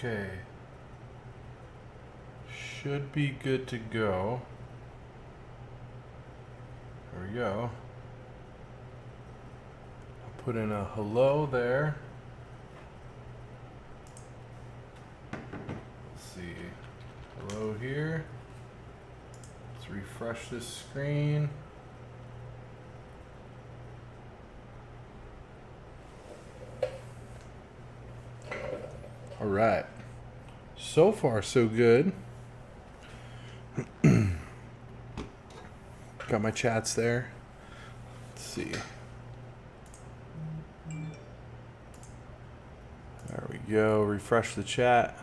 Okay. Should be good to go. There we go. I'll put in a hello there. Let's see. Hello here. Let's refresh this screen. All right. So far, so good. Got my chats there. Let's see. There we go. Refresh the chat.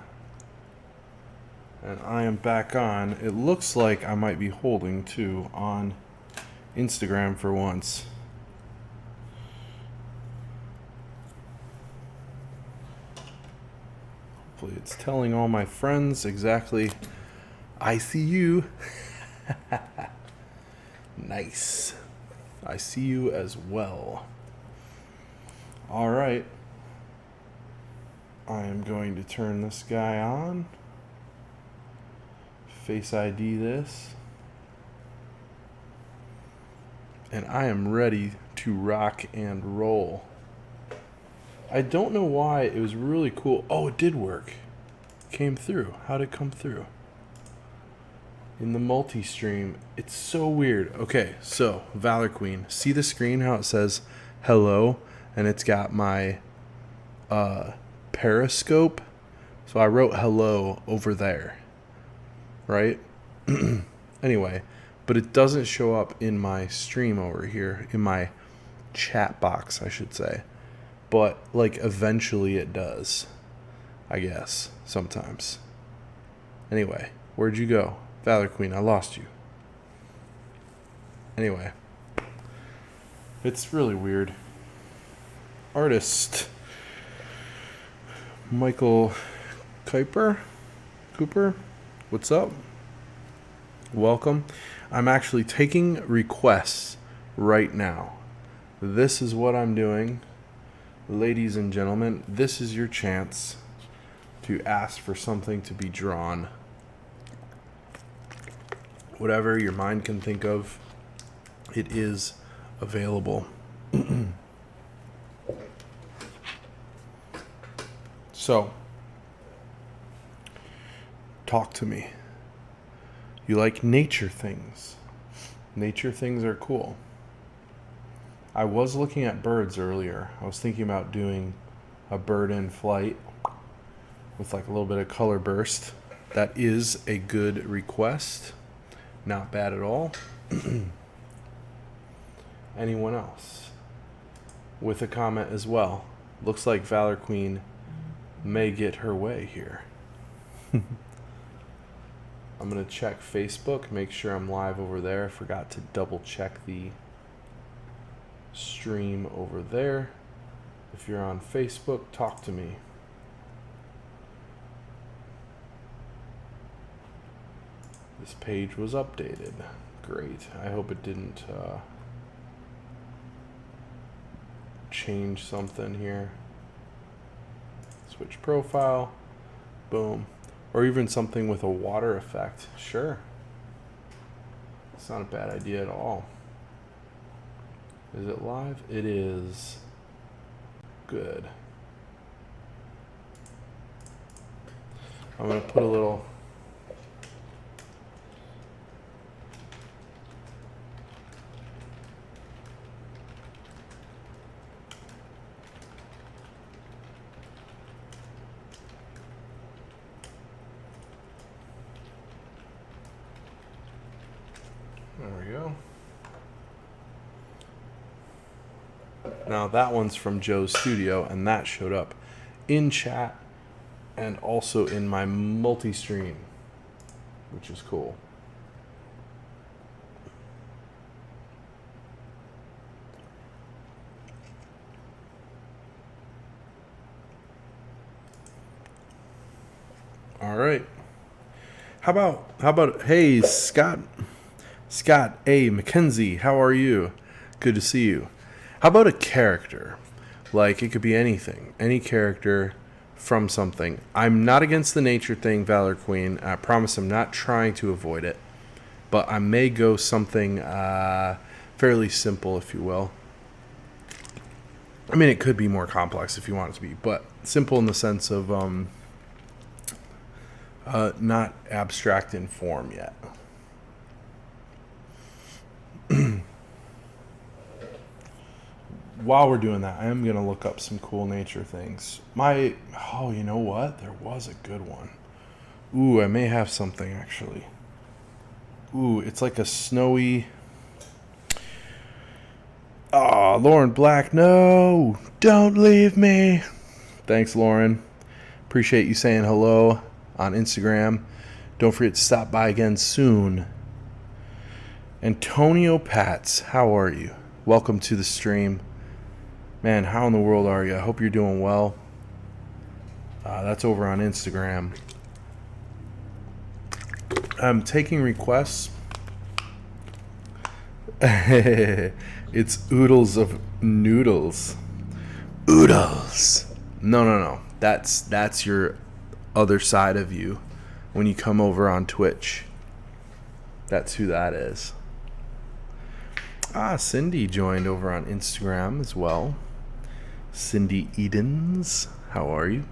And I am back on. It looks like I might be holding too on Instagram for once. Hopefully it's telling all my friends exactly I see you. Nice. I see you as well. All right. I am going to turn this guy on. Face ID this. And I am ready to rock and roll. I don't know why it was really cool. Oh, it did work. Came through. How'd it come through? In the multi-stream. It's so weird. Okay, so Valor Queen. See the screen how it says hello? And it's got my Periscope. So I wrote hello over there. Right? Anyway, but it doesn't show up in my stream over here. In my chat box, I should say. But, like, eventually it does. I guess. Sometimes. Anyway, where'd you go? Valor Queen, I lost you. Anyway. It's really weird. Artist. Michael Cooper? What's up? Welcome. I'm actually taking requests right now. This is what I'm doing. Ladies and gentlemen, this is your chance to ask for something to be drawn. Whatever your mind can think of, it is available. So, talk to me. You like nature things. Nature things are cool. I was looking at birds earlier. I was thinking about doing a bird in flight with like a little bit of color burst. That is a good request. Not bad at all. Anyone else with a comment as well? Looks like Valor Queen may get her way here. I'm going to check Facebook, make sure I'm live over there. I forgot to double check the stream over there. If you're on Facebook, talk to me. This page was updated. Great. I hope it didn't change something here. Switch profile. Boom. Or even something with a water effect. Sure. It's not a bad idea at all. Is it live? It is. Good. I'm going to put a little... There we go. Now that one's from Joe's studio, and that showed up in chat and also in my multi-stream, which is cool. All right. How about hey Scott A. McKenzie, how are you? Good to see you. How about a character? Like, it could be anything. Any character from something. I'm not against the nature thing, Valor Queen. I promise I'm not trying to avoid it. But I may go something fairly simple, if you will. I mean, it could be more complex if you want it to be, but simple in the sense of not abstract in form yet. While we're doing that, I am going to look up some cool nature things. You know what? There was a good one. Ooh, I may have something actually. Ooh, it's like a snowy... Aw, Lauren Black, no! Don't leave me! Thanks, Lauren. Appreciate you saying hello on Instagram. Don't forget to stop by again soon. Antonio Pats, how are you? Welcome to the stream. Man, how in the world are you? I hope you're doing well. That's over on Instagram. I'm taking requests. It's oodles of noodles. Oodles. No. That's your other side of you when you come over on Twitch. That's who that is. Cindy joined over on Instagram as well. Cindy Edens, how are you?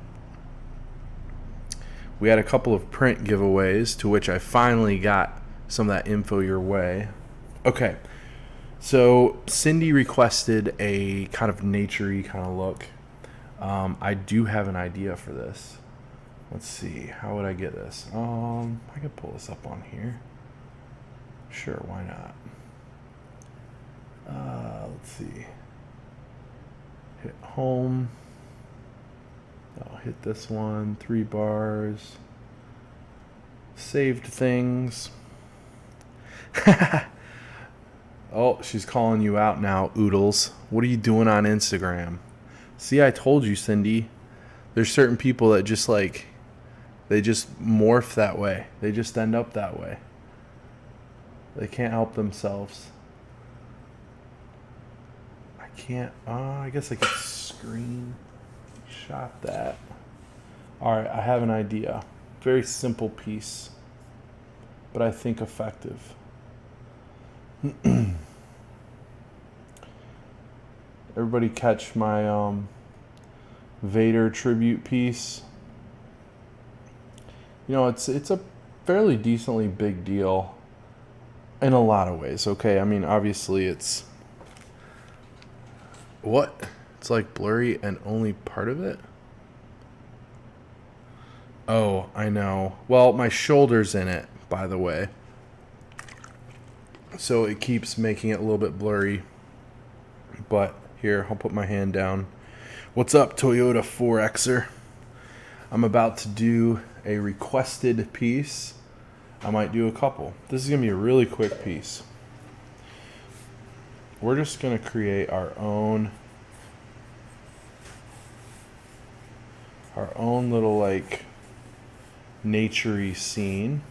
We had a couple of print giveaways to which I finally got some of that info your way. Okay. So Cindy requested a kind of naturey kind of look. I do have an idea for this. Let's see. How would I get this? I could pull this up on here. Sure, why not? Let's see. Hit home. I'll hit this one. 3 bars. Saved things. Oh, she's calling you out now, Oodles. What are you doing on Instagram? See, I told you, Cindy. There's certain people that just they just morph that way. They just end up that way. They can't help themselves. I can't, I guess I could screenshot that. Alright, I have an idea. Very simple piece, but I think effective. Everybody catch my Vader tribute piece. You know, it's a fairly decently big deal in a lot of ways. Okay, I mean, obviously it's what? It's like blurry and only part of it? Oh, I know. Well, my shoulder's in it, by the way. So it keeps making it a little bit blurry. But here, I'll put my hand down. What's up, Toyota 4Xer? I'm about to do a requested piece. I might do a couple. This is going to be a really quick piece. We're just going to create our own little like naturey scene.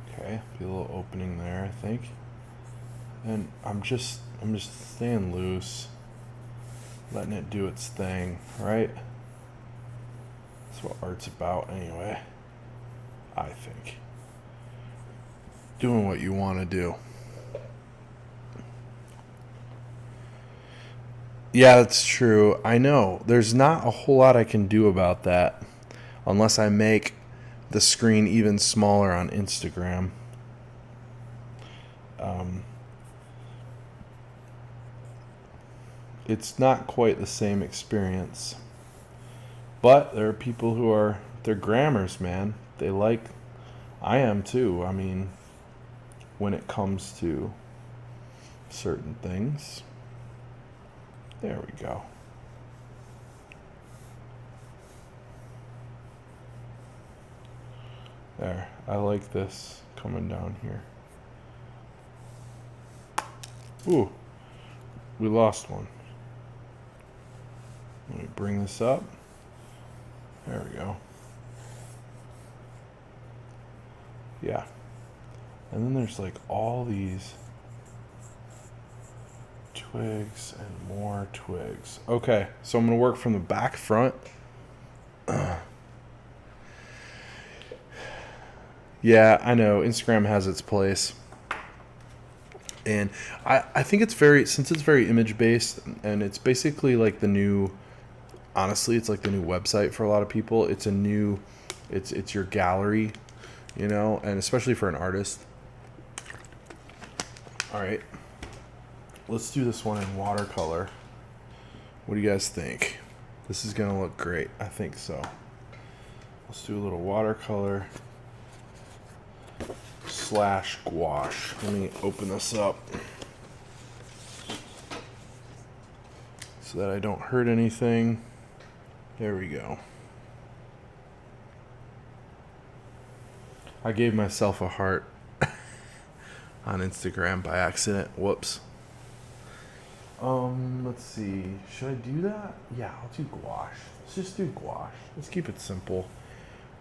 Okay, be a little opening there, I think. And I'm just staying loose, letting it do its thing, right? That's what art's about anyway, I think. Doing what you want to do. Yeah, that's true. I know. There's not a whole lot I can do about that unless I make the screen even smaller on Instagram. It's not quite the same experience. But there are people who they're grammars, man. I am too. I mean, when it comes to certain things. There we go. There. I like this coming down here. Ooh. We lost one. Let me bring this up. There we go. Yeah. And then there's like all these twigs and more twigs. Okay, so I'm going to work from the back front. Yeah, I know. Instagram has its place. And I think it's very, since it's very image based and it's basically like the new, honestly, it's like the new website for a lot of people. It's a new, it's your gallery, you know, and especially for an artist. All right, let's do this one in watercolor. What do you guys think? This is gonna look great. I think so. Let's do a little watercolor / gouache. Let me open this up so that I don't hurt anything. There we go. I gave myself a heart on Instagram by accident. Whoops. Let's see. Should I do that? Yeah, I'll do gouache. Let's just do gouache. Let's keep it simple.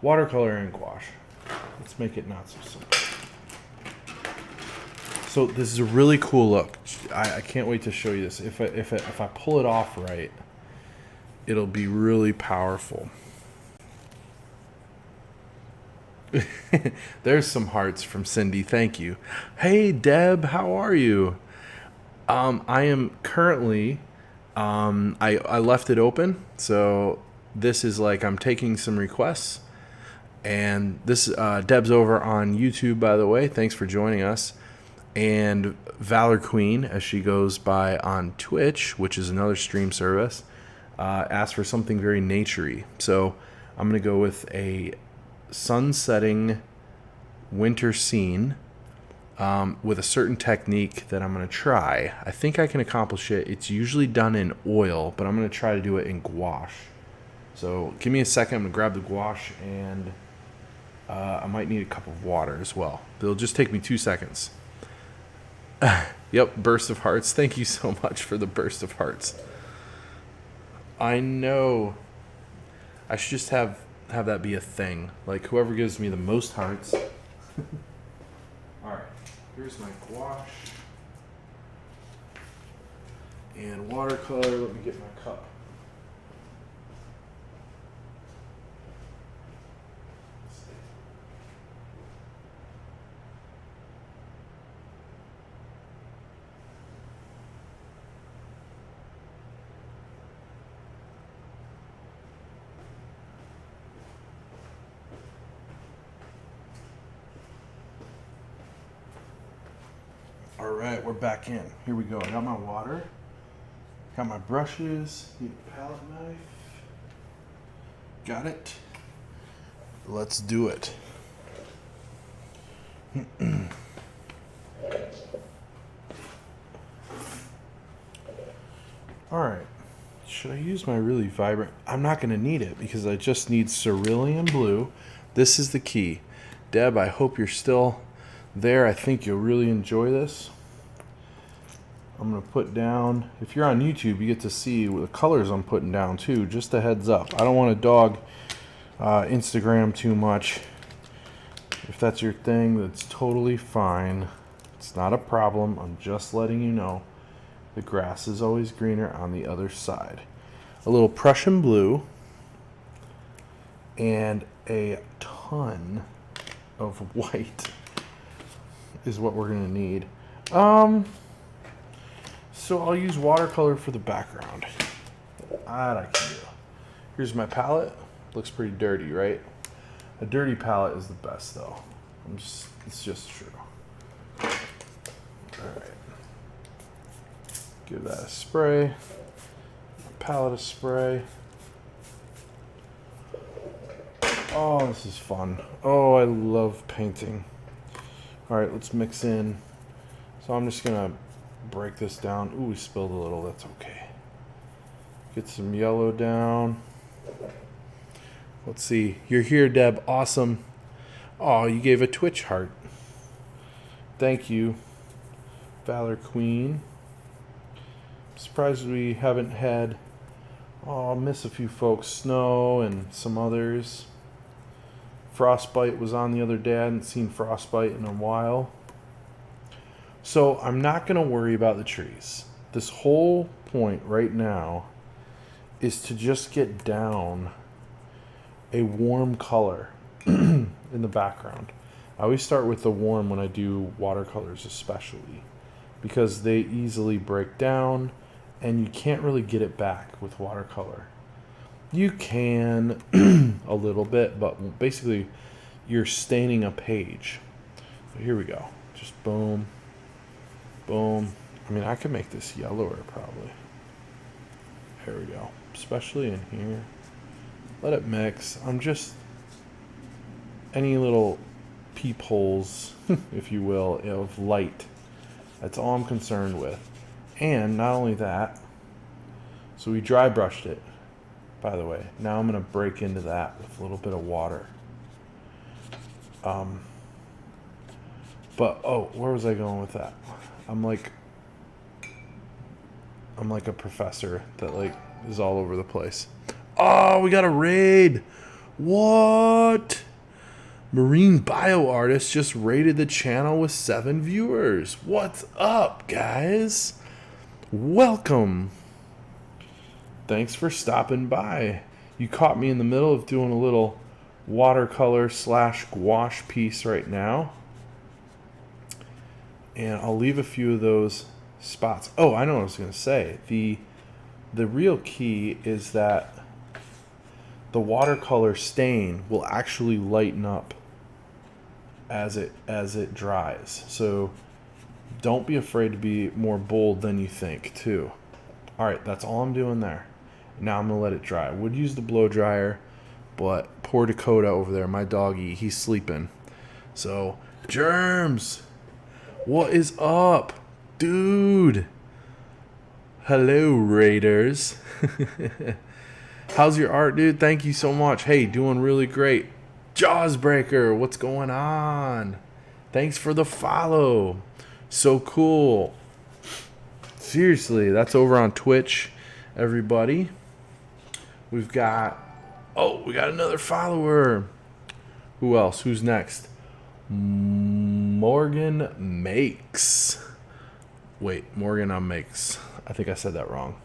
Watercolor and gouache. Let's make it not so simple. So this is a really cool look. I can't wait to show you this. If I pull it off right, it'll be really powerful. There's some hearts from Cindy. Thank you. Hey Deb, how are you? I am currently, I left it open. So this is like, I'm taking some requests, and this, Deb's over on YouTube, by the way. Thanks for joining us. And Valor Queen, as she goes by on Twitch, which is another stream service, asked for something very naturey. So I'm going to go with a sun setting winter scene with a certain technique that I'm going to try. I think I can accomplish it. It's usually done in oil, but I'm going to try to do it in gouache. So give me a second. I'm going to grab the gouache, and I might need a cup of water as well. It'll just take me 2 seconds. Yep, burst of hearts. Thank you so much for the burst of hearts. I know. I should just have that be a thing. Like, whoever gives me the most hearts. Alright, here's my gouache. And watercolor. Let me get my cup. Alright, we're back in. Here we go. I got my water. Got my brushes. Need a palette knife. Got it. Let's do it. Alright. Should I use my really vibrant? I'm not going to need it because I just need cerulean blue. This is the key. Deb, I hope you're still there. I think you'll really enjoy this. I'm going to put down, if you're on YouTube, you get to see the colors I'm putting down too. Just a heads up. I don't want to dog Instagram too much. If that's your thing, that's totally fine. It's not a problem. I'm just letting you know the grass is always greener on the other side. A little Prussian blue and a ton of white is what we're going to need. So I'll use watercolor for the background. That I can do. Here's my palette. Looks pretty dirty, right? A dirty palette is the best though. It's just true. Alright. Give that a spray. Palette a spray. Oh, this is fun. Oh, I love painting. Alright, let's mix in. So I'm just gonna break this down. Ooh, we spilled a little. That's okay. Get some yellow down. Let's see. You're here, Deb. Awesome. Oh, you gave a Twitch heart. Thank you, Valor Queen. Surprised we haven't had. Oh, I'll miss a few folks. Snow and some others. Frostbite was on the other day. I hadn't seen Frostbite in a while. So I'm not going to worry about the trees. This whole point right now is to just get down a warm color in the background. I always start with the warm when I do watercolors, especially because they easily break down and you can't really get it back with watercolor. You can a little bit, but basically you're staining a page. So here we go. Just boom, boom. I mean, I could make this yellower probably. There we go. Especially in here. Let it mix. I'm just any little peepholes, if you will, of light. That's all I'm concerned with. And not only that, so we dry brushed it, by the way. Now I'm going to break into that with a little bit of water. But, oh, where was I going with that? I'm like a professor that, like, is all over the place. Oh, we got a raid. What? Marine Bio Artist just raided the channel with 7 viewers. What's up, guys? Welcome. Thanks for stopping by. You caught me in the middle of doing a little watercolor / gouache piece right now. And I'll leave a few of those spots. Oh, I know what I was going to say. The real key is that the watercolor stain will actually lighten up as it dries. So don't be afraid to be more bold than you think too. All right, that's all I'm doing there. Now I'm gonna let it dry. I would use the blow dryer, but poor Dakota over there, my doggy, he's sleeping. So Germs, what is up, dude? Hello, Raiders. How's your art, dude? Thank you so much. Hey, doing really great. Jawsbreaker, what's going on? Thanks for the follow. So cool. Seriously, that's over on Twitch, everybody. We got another follower. Who else? Who's next? Morgan Makes. Wait, Morgan on Makes. I think I said that wrong.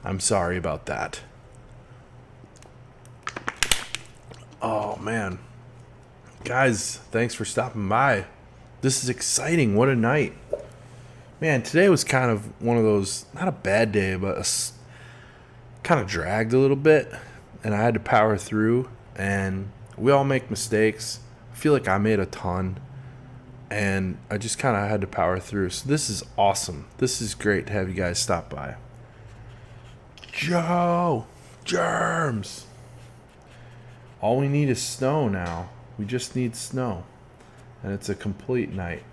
I'm sorry about that. Oh, man. Guys, thanks for stopping by. This is exciting. What a night. Man, today was kind of one of those, not a bad day, but kind of dragged a little bit. And I had to power through. And we all make mistakes. I feel like I made a ton. And I just kind of had to power through. So this is awesome. This is great to have you guys stop by. Joe! Germs! All we need is snow now. We just need snow. And it's a complete night.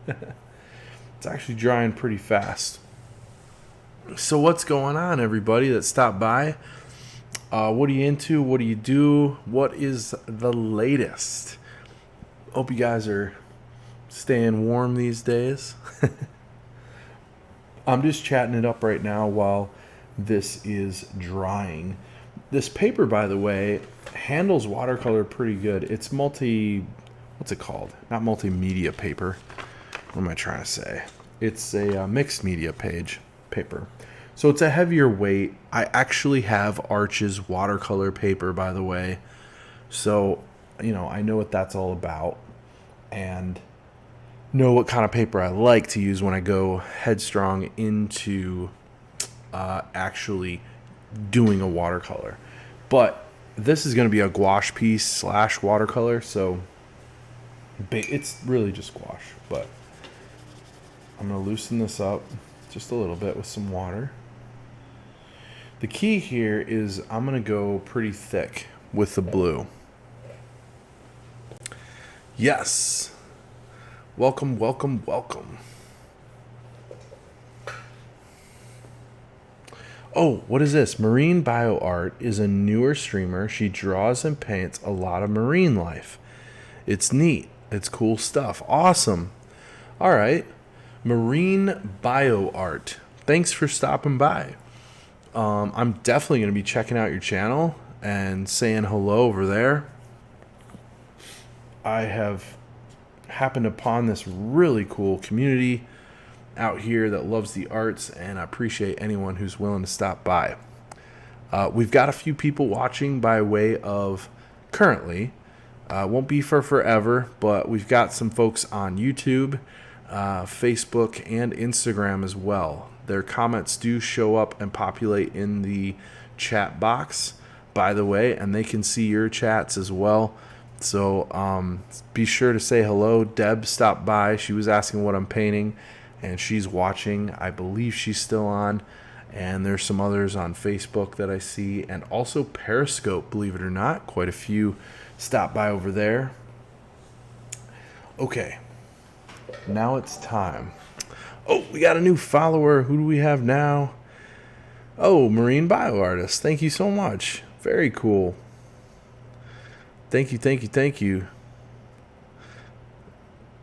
It's actually drying pretty fast. So what's going on, everybody that stopped by? What are you into? What do you do? What is the latest? Hope you guys are staying warm these days. I'm just chatting it up right now while this is drying. This paper, by the way, handles watercolor pretty good. It's what's it called? Not multimedia paper. What am I trying to say? It's a mixed media paper. So it's a heavier weight. I actually have Arches watercolor paper, by the way. So, I know what that's all about. And know what kind of paper I like to use when I go headstrong into actually doing a watercolor. But this is going to be a gouache piece / watercolor, so it's really just gouache. But I'm going to loosen this up just a little bit with some water. The key here is I'm going to go pretty thick with the blue. Yes. Welcome, welcome, welcome. Oh, what is this? Marine Bio Art is a newer streamer. She draws and paints a lot of marine life. It's neat. It's cool stuff. Awesome. All right. Marine Bio Art. Thanks for stopping by. I'm definitely going to be checking out your channel and saying hello over there. I have happened upon this really cool community out here that loves the arts, and I appreciate anyone who's willing to stop by. We've got a few people watching by way of currently. Won't be for forever, but we've got some folks on YouTube, Facebook, and Instagram as well. Their comments do show up and populate in the chat box, by the way, and they can see your chats as well. So be sure to say hello. Deb stopped by. She was asking what I'm painting, and she's watching. I believe she's still on. And there's some others on Facebook that I see, and also Periscope, believe it or not. Quite a few stop by over there. Okay, now it's time. Oh, we got a new follower. Who do we have now? Oh, Marine Bio Artist. Thank you so much. Very cool. Thank you, thank you, thank you.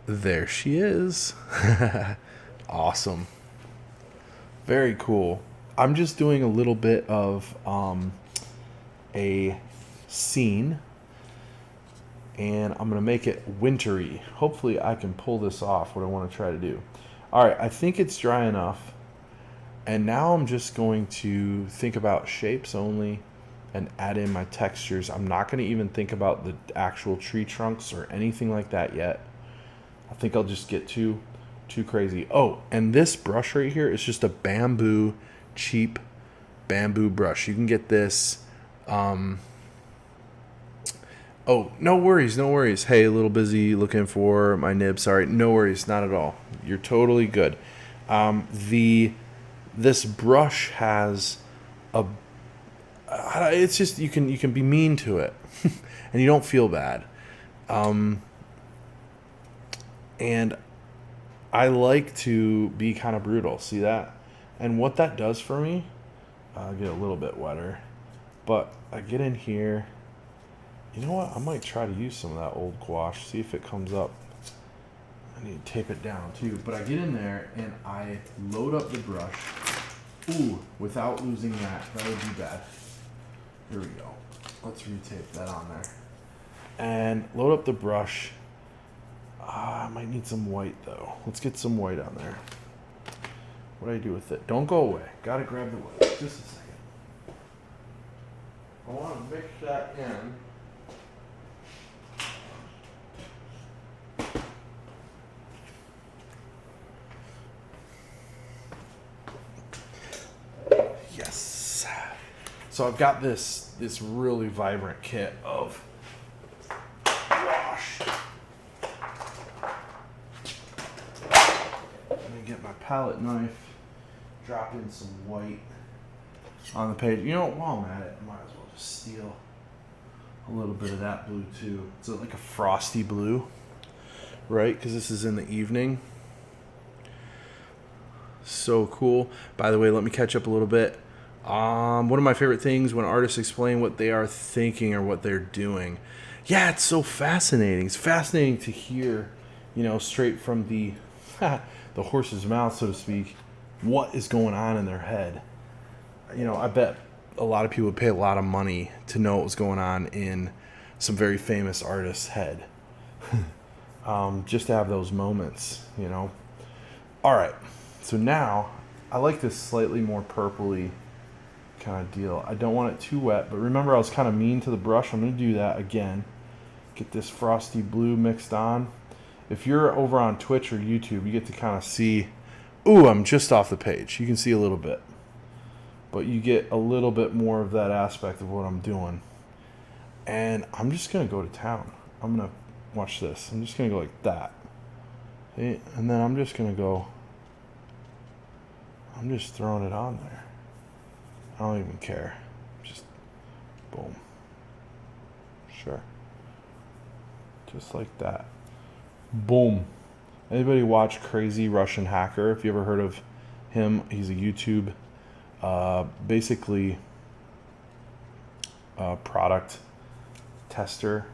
There she is. Awesome. Very cool. I'm just doing a little bit of a scene, and I'm going to make it wintry. Hopefully I can pull this off, what I want to try to do. All right, I think it's dry enough, and now I'm just going to think about shapes only and add in my textures. I'm not going to even think about the actual tree trunks or anything like that yet. I think I'll just get too crazy. Oh, and this brush right here is just a bamboo, cheap bamboo brush. You can get this. Oh, no worries. Hey, a little busy looking for my nib. Sorry, no worries, not at all. You're totally good. This brush has it's just you can be mean to it, and you don't feel bad. And I like to be kind of brutal. See that? And what that does for me, I'll get a little bit wetter, but I get in here. You know what? I might try to use some of that old gouache, see if it comes up. I need to tape it down too. But I get in there and I load up the brush. Ooh, without losing that. That would be bad. Here we go. Let's retape that on there. And load up the brush. I might need some white though. Let's get some white on there. What do I do with it? Don't go away. Gotta grab the white. Just a second. I want to mix that in. Yes. So I've got this really vibrant kit of wash. Let me get my palette knife. Drop in some white on the page. You know what? While I'm at it, I might as well just steal a little bit of that blue too. It's like a frosty blue, right? Because this is in the evening. So cool. By the way, let me catch up a little bit. One of my favorite things when artists explain what they are thinking or what they're doing. Yeah, it's so fascinating. It's fascinating to hear, straight from the horse's mouth, so to speak, what is going on in their head. I bet a lot of people would pay a lot of money to know what was going on in some very famous artist's head. Just to have those moments, All right. So now, I like this slightly more purpley kind of deal. I don't want it too wet, but remember I was kind of mean to the brush. I'm going to do that again. Get this frosty blue mixed on. If you're over on Twitch or YouTube, you get to kind of see, ooh, I'm just off the page. You can see a little bit. But you get a little bit more of that aspect of what I'm doing. And I'm just going to go to town. I'm going to watch this. I'm just going to go like that. See? And then I'm just going to go. I'm just throwing it on there. I don't even care. Just boom. Sure. Just like that. Boom. Anybody watch Crazy Russian Hacker? If you ever heard of him, he's a YouTube basically product tester.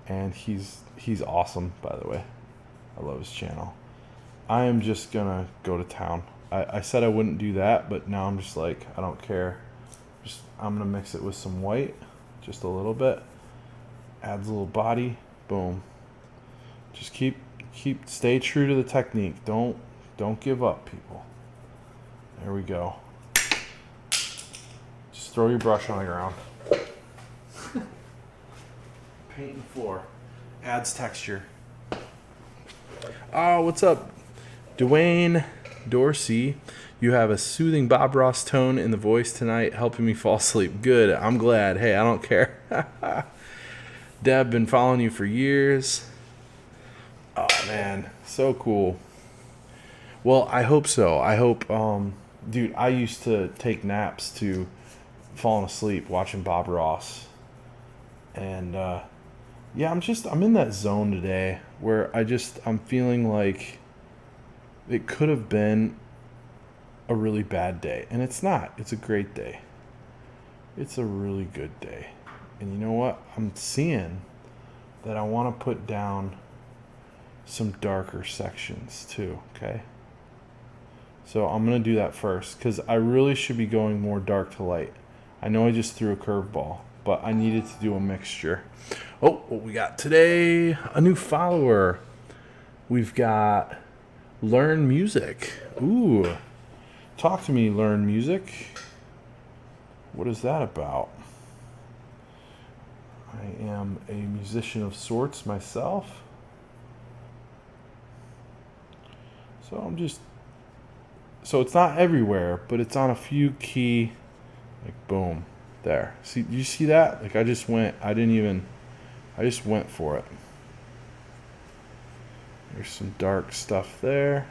And he's awesome, by the way. I love his channel. I am just gonna go to town. I said I wouldn't do that, but now I'm just like, I don't care. I'm gonna mix it with some white, just a little bit. Adds a little body, boom. Just keep Stay true to the technique. Don't give up, people. There we go. Just throw your brush on the ground. Paint the floor. Adds texture. Oh, what's up? Dwayne Dorsey. You have a soothing Bob Ross tone in the voice tonight, helping me fall asleep. Good. I'm glad. Hey, I don't care. Deb, been following you for years. Oh, man. So cool. Well, I hope so. I hope, dude, I used to take naps to falling asleep watching Bob Ross. And, yeah, I'm in that zone today where I'm feeling like it could have been a really bad day. And it's not. It's a great day. It's a really good day. And you know what? I'm seeing that I want to put down some darker sections too, okay? So I'm going to do that first because I really should be going more dark to light. I know I just threw a curveball, but I needed to do a mixture. Oh, what we got today? A new follower. We've got Learn Music. Ooh. Talk to me, Learn Music. What is that about? I am a musician of sorts myself. So it's not everywhere, but it's on a few key, like boom, there. See, you see that? Like I just went for it. There's some dark stuff there.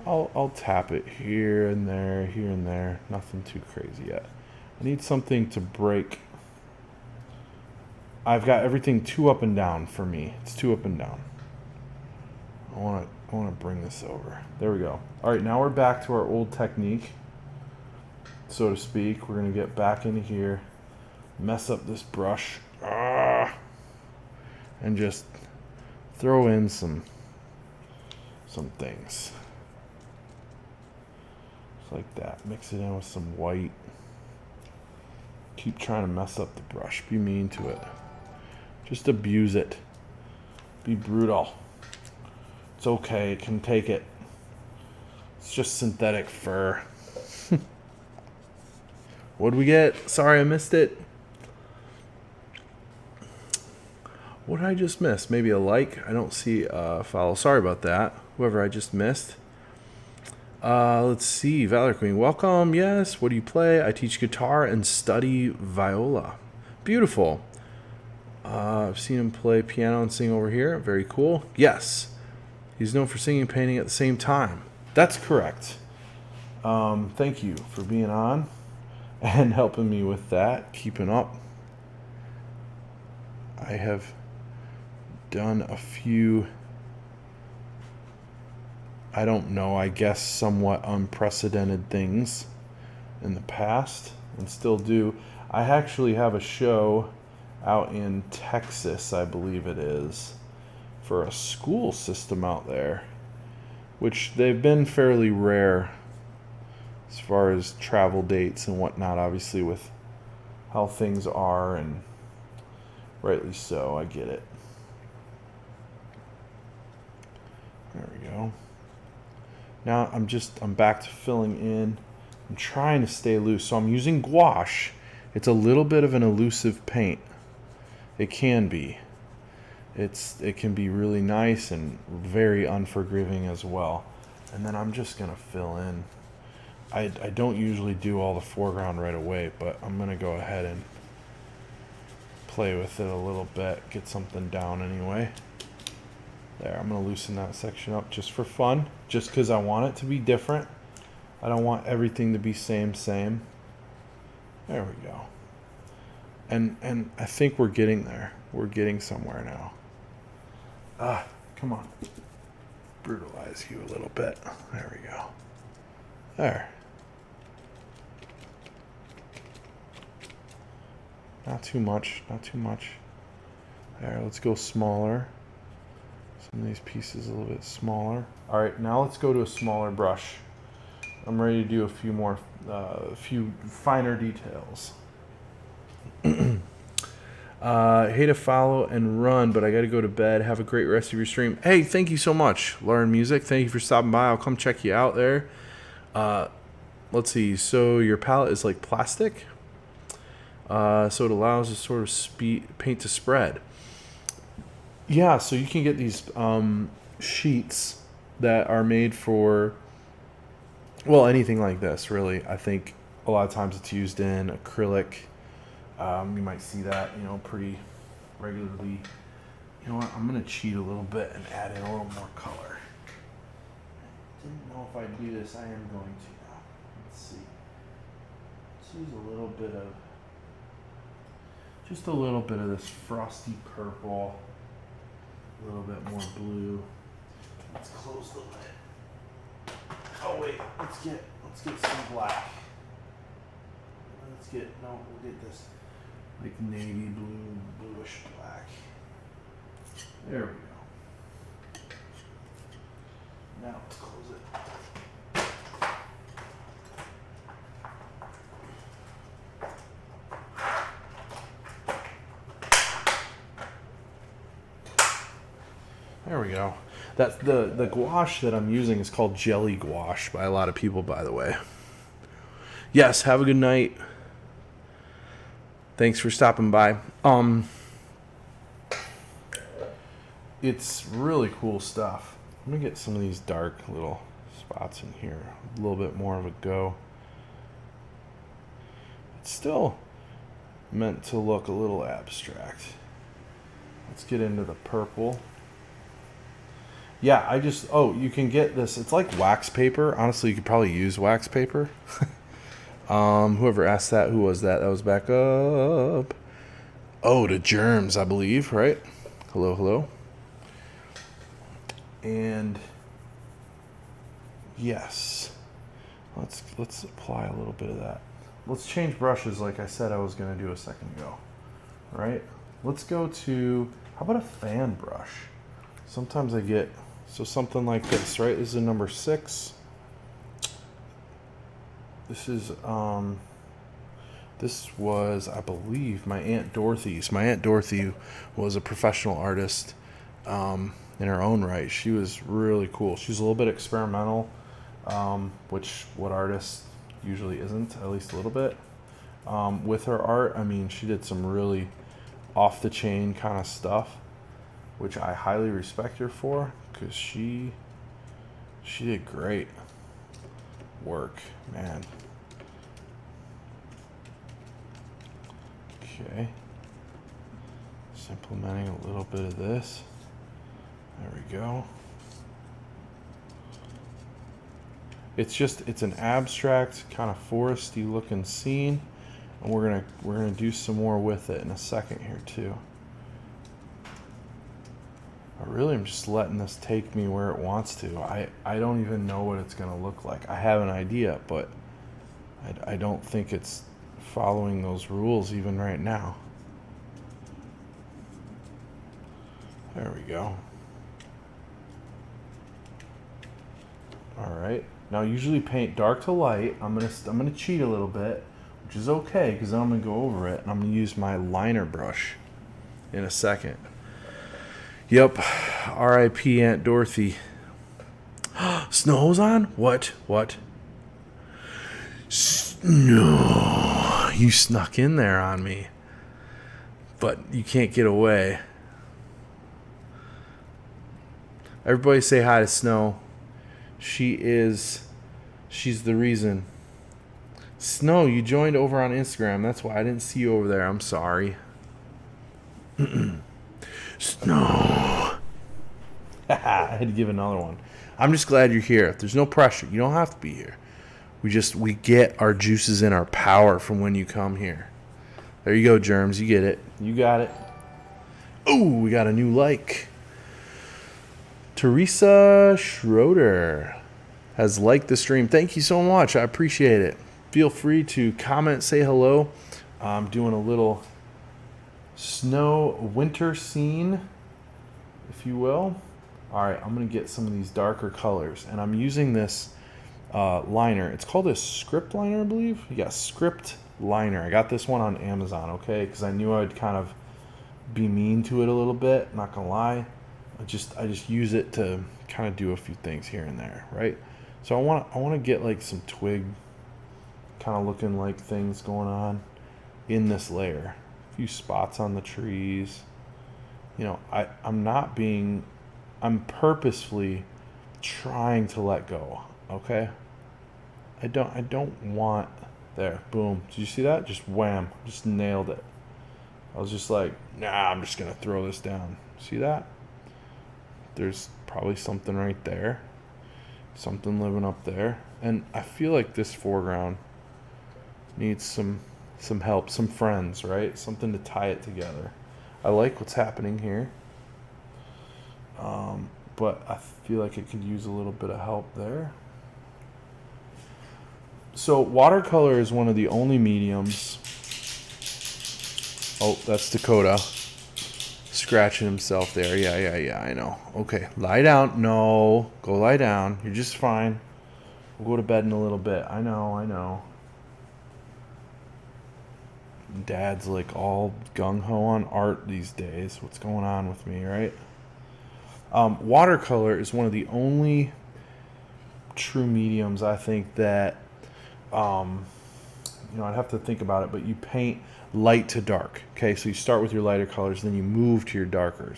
I'll tap it here and there. Nothing too crazy yet. I need something to break. I've got everything too up and down for me. It's too up and down. I want to bring this over. There we go. All right, now we're back to our old technique, so to speak. We're going to get back into here, mess up this brush, and just throw in some things. Just like that. Mix it in with some white. Keep trying to mess up the brush. Be mean to it. Just abuse it. Be brutal. It's okay. It can take it. It's just synthetic fur. What did we get? Sorry, I missed it. What did I just miss? Maybe a like? I don't see a follow. Sorry about that. Whoever I just missed. Let's see. Valor Queen, welcome. Yes. What do you play? I teach guitar and study viola. Beautiful. I've seen him play piano and sing over here. Very cool. Yes. He's known for singing and painting at the same time. That's correct. Thank you for being on and helping me with that. Keeping up. I have done a few, I don't know, I guess somewhat unprecedented things in the past and still do. I actually have a show out in Texas, I believe it is, for a school system out there, which they've been fairly rare as far as travel dates and whatnot, obviously with how things are, and rightly so, I get it. There we go. Now I'm back to filling in. I'm trying to stay loose, so I'm using gouache. It's a little bit of an elusive paint. It can be. It can be really nice and very unforgiving as well. And then I'm just gonna fill in. I don't usually do all the foreground right away, but I'm gonna go ahead and play with it a little bit, get something down anyway. There, I'm gonna loosen that section up just for fun, just because I want it to be different. I don't want everything to be same. There we go. And I think we're getting there. We're getting somewhere now. Come on. Brutalize you a little bit. There we go. There. Not too much. There, let's go smaller. Some of these pieces a little bit smaller. All right, now let's go to a smaller brush. I'm ready to do a few more, a few finer details. Hate to follow and run, but I got to go to bed. Have a great rest of your stream. Hey, thank you so much, Lauren Music. Thank you for stopping by. I'll come check you out there. Let's see. So your palette is like plastic. So it allows a sort of paint to spread. Yeah, so you can get these sheets that are made for, well, anything like this, really. I think a lot of times it's used in acrylic. You might see that, pretty regularly. You know what? I'm going to cheat a little bit and add in a little more color. Didn't know if I'd do this. I am going to now. Let's see. Let's use just a little bit of this frosty purple. A little bit more blue. Let's close the lid. Oh wait, let's get some black. We'll get this like navy blue, bluish black. There we go. Now let's close it. There we go. That's the gouache that I'm using is called jelly gouache by a lot of people, by the way. Yes, have a good night. Thanks for stopping by. It's really cool stuff. I'm gonna get some of these dark little spots in here. A little bit more of a go. It's still meant to look a little abstract. Let's get into the purple. Yeah, you can get this. It's like wax paper. Honestly, you could probably use wax paper. Whoever asked that, who was that? That was back up. Oh, to Germs, I believe, right? Hello. And yes, let's apply a little bit of that. Let's change brushes like I said I was going to do a second ago. All right? Let's go to, how about a fan brush? Sometimes I get, so something like this, right? This is a number 6. This was, I believe, my Aunt Dorothy's. My Aunt Dorothy was a professional artist in her own right. She was really cool. She's a little bit experimental, which what artist usually isn't, at least a little bit. With her art, I mean, she did some really off-the-chain kind of stuff, which I highly respect her for, because she did great work, man. Okay, just implementing a little bit of this. There we go. It's an abstract kind of foresty looking scene, and we're gonna do some more with it in a second here too. I really am just letting this take me where it wants to. I don't even know what it's going to look like. I have an idea, but I don't think it's following those rules even right now. There we go. All right. Now, usually paint dark to light. I'm gonna cheat a little bit, which is okay because I'm gonna go over it, and I'm gonna use my liner brush in a second. Yep. R.I.P. Aunt Dorothy. Snow's on? What? No. You snuck in there on me. But you can't get away. Everybody say hi to Snow. She's the reason. Snow, you joined over on Instagram. That's why I didn't see you over there. I'm sorry. Snow. I had to give another one. I'm just glad you're here. There's no pressure. You don't have to be here. We get our juices and our power from when you come here. There you go, Germs. You get it. You got it. Oh, we got a new like. Teresa Schroeder has liked the stream. Thank you so much. I appreciate it. Feel free to comment, say hello. I'm doing a little snow winter scene, if you will. All right, I'm going to get some of these darker colors, and I'm using this liner. It's called a script liner, I believe. Yeah, script liner. I got this one on Amazon, okay, because I knew I'd kind of be mean to it a little bit, not gonna lie. I just use it to kind of do a few things here and there, right? So I want to get like some twig kind of looking like things going on in this layer. A few spots on the trees. You know, I'm purposefully trying to let go, okay? I don't want, there, boom. Did you see that? Just wham, just nailed it. I was just like, nah, I'm just gonna throw this down. See that? There's probably something right there. Something living up there. And I feel like this foreground needs some help, some friends, right? Something to tie it together. I like what's happening here. But I feel like it could use a little bit of help there. So watercolor is one of the only mediums. Oh, that's Dakota. Scratching himself there. Yeah, I know. Okay, lie down. No, go lie down. You're just fine. We'll go to bed in a little bit. I know. Dad's like all gung-ho on art these days. What's going on with me, right? Watercolor is one of the only true mediums, I think, that, I'd have to think about it, but you paint light to dark. Okay, so you start with your lighter colors, then you move to your darker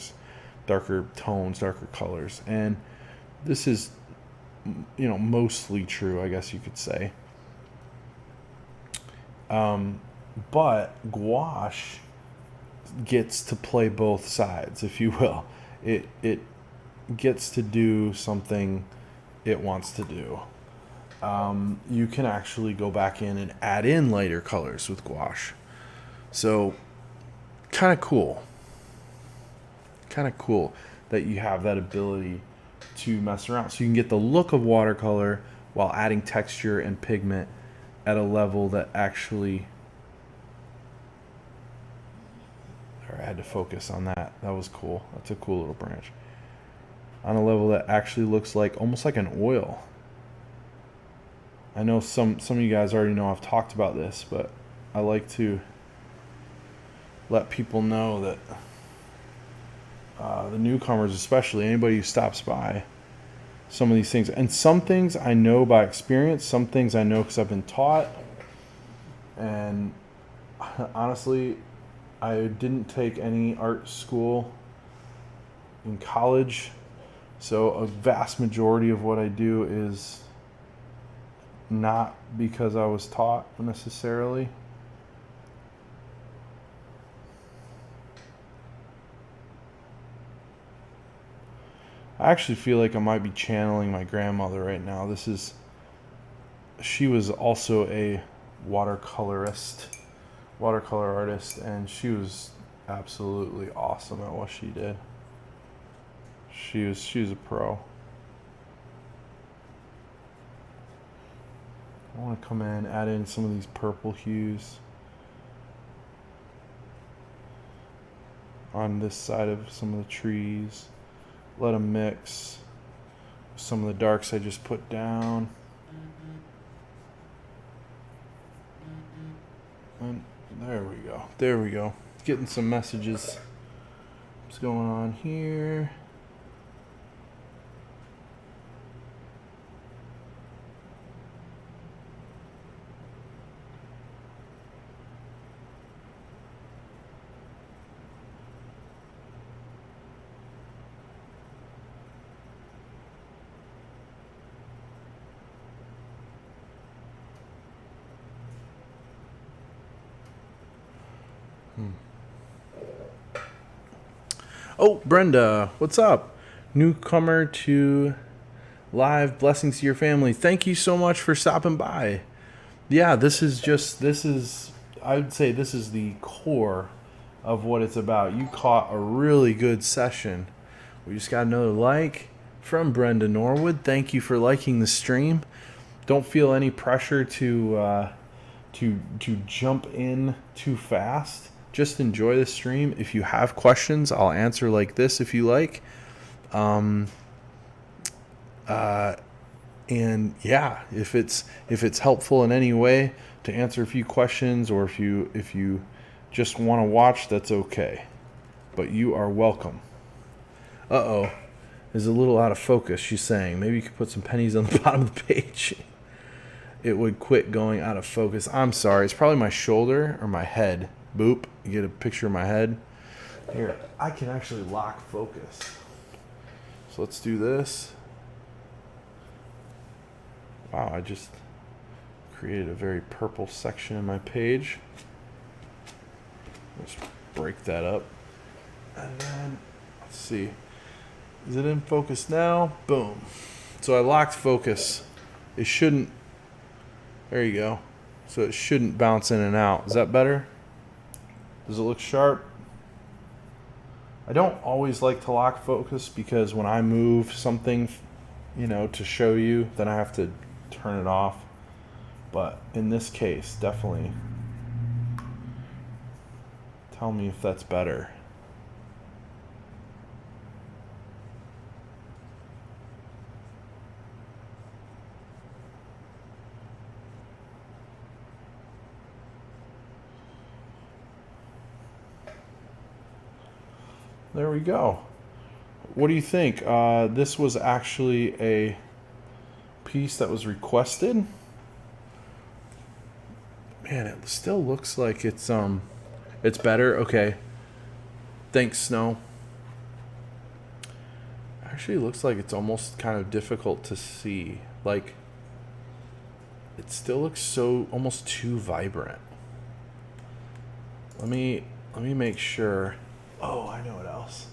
tones, darker colors. And this is, mostly true, I guess you could say. But gouache gets to play both sides, if you will. It gets to do something it wants to do. You can actually go back in and add in lighter colors with gouache. So, kind of cool. Kind of cool that you have that ability to mess around. So you can get the look of watercolor while adding texture and pigment at a level that actually... I had to focus on that. That was cool. That's a cool little branch. On a level that actually looks like almost like an oil. I know some of you guys already know I've talked about this, but I like to let people know that the newcomers, especially anybody who stops by, some of these things, and some things I know by experience, some things I know because I've been taught, and honestly, I didn't take any art school in college, so a vast majority of what I do is not because I was taught necessarily. I actually feel like I might be channeling my grandmother right now. She was also a watercolor artist, and she was absolutely awesome at what she did. She was a pro. I want to come in, add in some of these purple hues on this side of some of the trees. Let them mix with some of the darks I just put down. And there we go. Getting some messages. What's going on here? Oh, Brenda, what's up? Newcomer to live. Blessings to your family. Thank you so much for stopping by. Yeah, this is I would say this is the core of what it's about. You caught a really good session. We just got another like from Brenda Norwood. Thank you for liking the stream. Don't feel any pressure to jump in too fast. Just enjoy the stream. If you have questions, I'll answer like this if you like. And yeah, if it's helpful in any way to answer a few questions, or if you just want to watch, that's okay. but you are welcome. Uh-oh. Is a little out of focus, she's saying. Maybe you could put some pennies on the bottom of the page. It would quit going out of focus. I'm sorry. It's probably my shoulder or my head. Boop. You get a picture of my head. Here, I can actually lock focus. So let's do this. Wow, I just created a very purple section in my page. Let's break that up. And then, let's see. Is it in focus now? Boom. So I locked focus. It shouldn't. There you go. So it shouldn't bounce in and out. Is that better? Does it look sharp? I don't always like to lock focus because when I move something, to show you, then I have to turn it off. But in this case, definitely. Tell me if that's better. There we go. What do you think? This was actually a piece that was requested. Man, it still looks like it's better. Okay. Thanks, Snow. Actually, it looks like it's almost kind of difficult to see. Like, it still looks so almost too vibrant. Let me make sure. Oh, I know what else.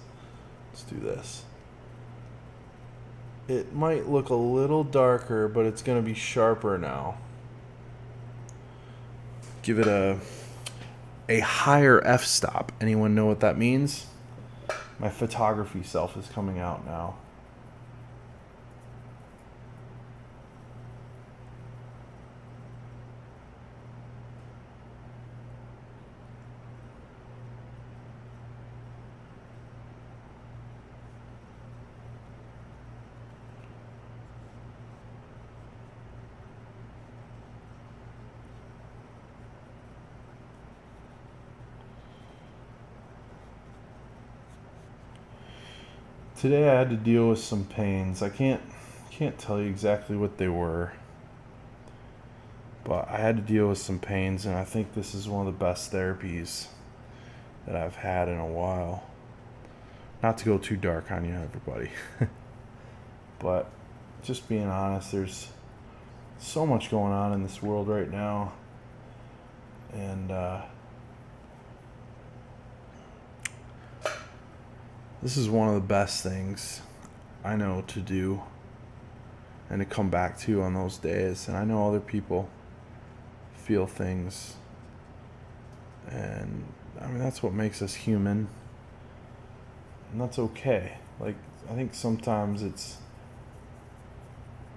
Let's do this. It might look a little darker, but it's going to be sharper now. Give it a higher f-stop. Anyone know what that means? My photography self is coming out now. Today I had to deal with some pains. I can't tell you exactly what they were, but I had to deal with some pains, and I think this is one of the best therapies that I've had in a while. Not to go too dark on you, everybody, but just being honest, there's so much going on in this world right now, and this is one of the best things I know to do and to come back to on those days. And I know other people feel things. And I mean, that's what makes us human. And that's okay. Like, I think sometimes it's,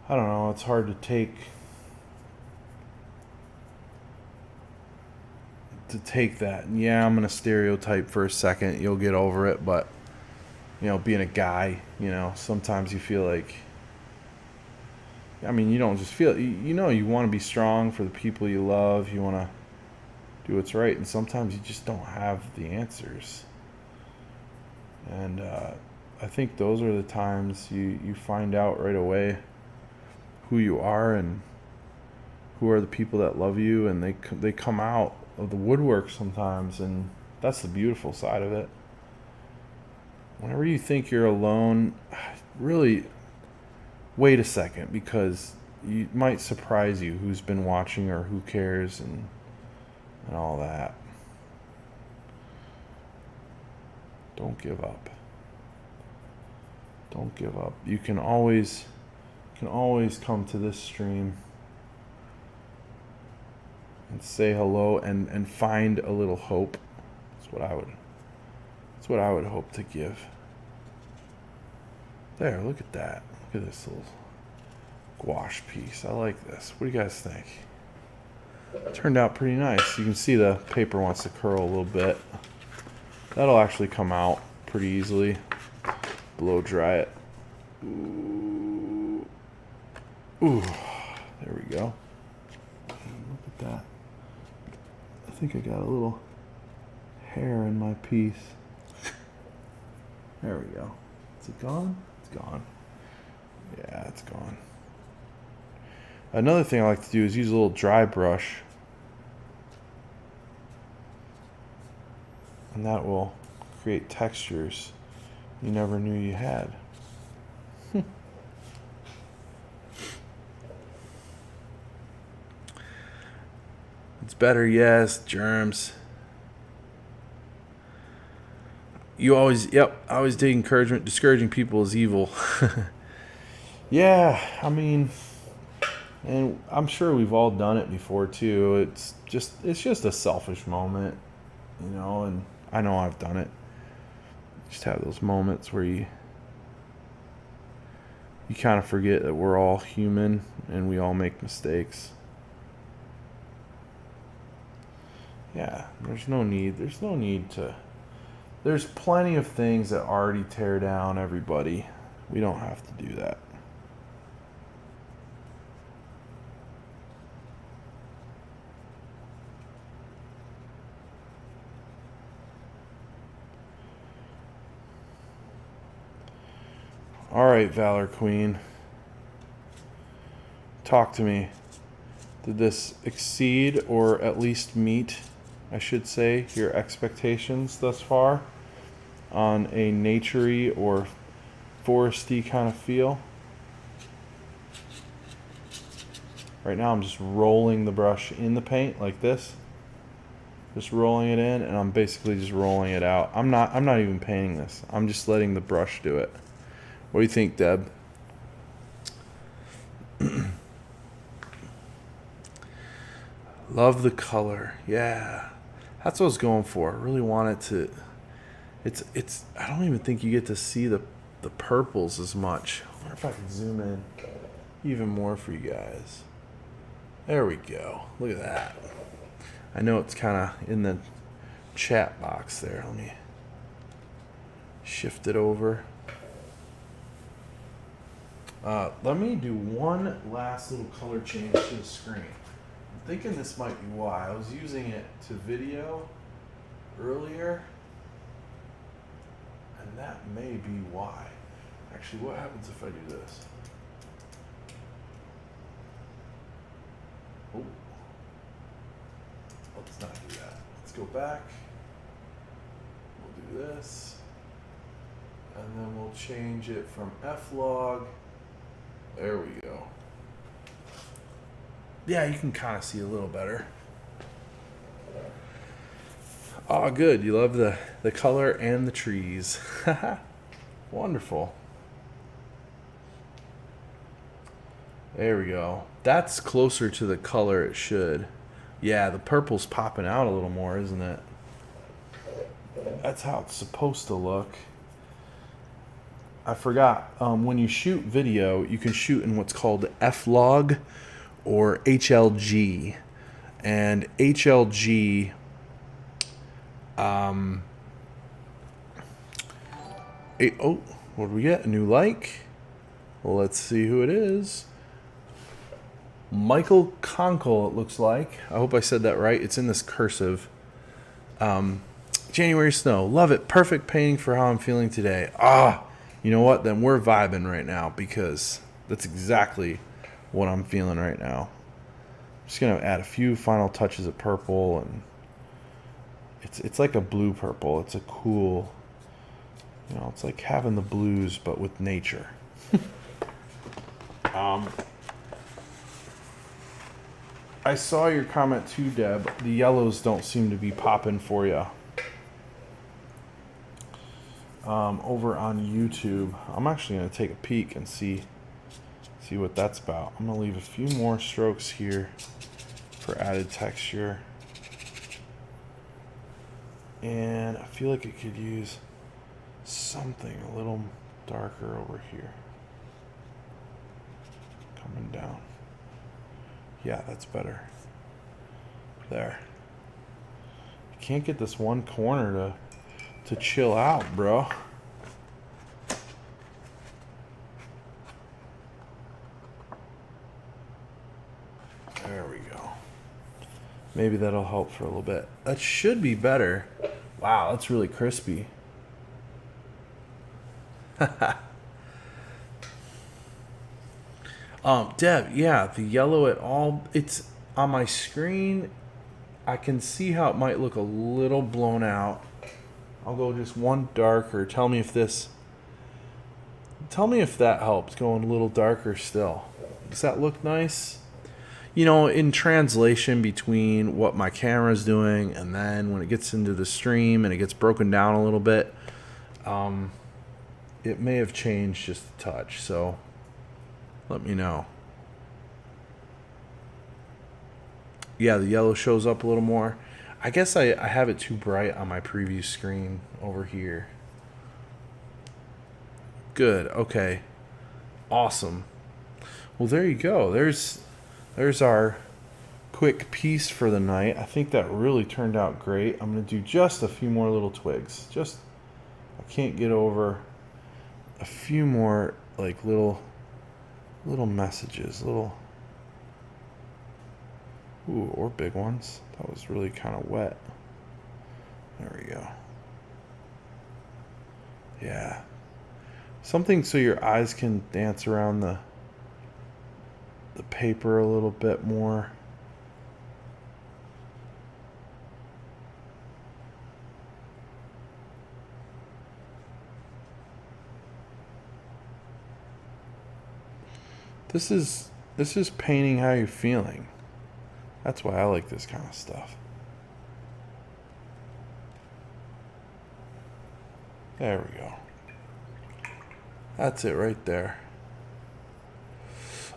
I don't know, it's hard to take that. And yeah, I'm going to stereotype for a second. You'll get over it, but being a guy, sometimes you feel like, I mean, you don't just feel, you want to be strong for the people you love. You want to do what's right. And sometimes you just don't have the answers. And I think those are the times you find out right away who you are and who are the people that love you. And they come out of the woodwork sometimes. And that's the beautiful side of it. Whenever you think you're alone, really wait a second, because it might surprise you who's been watching or who cares and all that. Don't give up. Don't give up. You can always come to this stream and say hello and find a little hope. That's what I would hope to give. There, look at that. Look at this little gouache piece. I like this. What do you guys think? It turned out pretty nice. You can see the paper wants to curl a little bit. That'll actually come out pretty easily. Blow dry it. Ooh. Ooh. There we go. Look at that. I think I got a little hair in my piece. There we go. Is it gone? It's gone. Yeah, it's gone. Another thing I like to do is use a little dry brush. And that will create textures you never knew you had. It's better, yes, germs. You always, yep, I always take encouragement. Discouraging people is evil. Yeah, I mean, and I'm sure we've all done it before too. It's just a selfish moment, you know, and I know I've done it. Just have those moments where you kind of forget that we're all human and we all make mistakes. Yeah, there's no need to. There's plenty of things that already tear down everybody. We don't have to do that. All right, Valor Queen. Talk to me. Did this exceed or at least meet, I should say, your expectations thus far on a naturey or foresty kind of feel? Right now I'm just rolling the brush in the paint like this. Just rolling it in, and I'm basically just rolling it out. I'm not even painting this. I'm just letting the brush do it. What do you think, Deb? Love the color. Yeah. That's what I was going for. I really want it to. It's. I don't even think you get to see the purples as much. I wonder if I can zoom in even more for you guys. There we go. Look at that. I know it's kind of in the chat box there. Let me shift it over. Let me do one last little color change to the screen. I'm thinking this might be why. I was using it to video earlier, and that may be why. Actually, what happens if I do this? Oh, let's not do that. Let's go back. We'll do this, and then we'll change it from F-Log. There we go. Yeah, you can kind of see a little better. Oh, good. You love the color and the trees. Wonderful. There we go. That's closer to the color it should. Yeah, the purple's popping out a little more, isn't it? That's how it's supposed to look. I forgot. When you shoot video, you can shoot in what's called F-Log or HLG. And HLG, oh, what do we get? A new like? Well, let's see who it is. Michael Conkle, it looks like. I hope I said that right. It's in this cursive. January Snow. Love it. Perfect painting for how I'm feeling today. You know what? Then we're vibing right now because that's exactly what I'm feeling right now. I'm just going to add a few final touches of purple, and it's like a blue purple. It's a cool, you know, it's like having the blues but with nature. I saw your comment too, Deb. The yellows don't seem to be popping for you. Over on YouTube. I'm actually going to take a peek and see what that's about. I'm going to leave a few more strokes here for added texture. And I feel like it could use something a little darker over here. Coming down. Yeah, that's better. There. I can't get this one corner to chill out, bro. There we go. Maybe that'll help for a little bit. That should be better. Wow, that's really crispy. Deb, yeah, the yellow at all, it's on my screen. I can see how it might look a little blown out. I'll go just one darker. Tell me if that helps going a little darker still. Does that look nice? You know, in translation between what my camera's doing and then when it gets into the stream and it gets broken down a little bit, it may have changed just a touch. So let me know. Yeah, the yellow shows up a little more. I guess I have it too bright on my preview screen over here. Good. Okay. Awesome. Well, there you go. There's our quick piece for the night. I think that really turned out great. I'm going to do just a few more little twigs. I can't get over a few more like little messages, or big ones. That was really kind of wet. There we go. Yeah. Something so your eyes can dance around the paper a little bit more. This is painting how you're feeling. That's why I like this kind of stuff. There we go. That's it right there.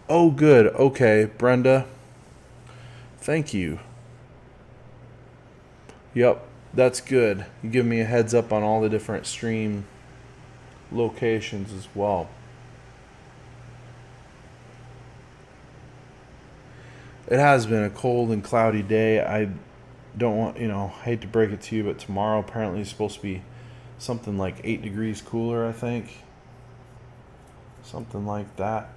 Oh, good. Okay, Brenda. Thank you. Yep, that's good. You give me a heads up on all the different stream locations as well. It has been a cold and cloudy day. I don't want, hate to break it to you, but tomorrow apparently is supposed to be something like 8 degrees cooler, I think. Something like that.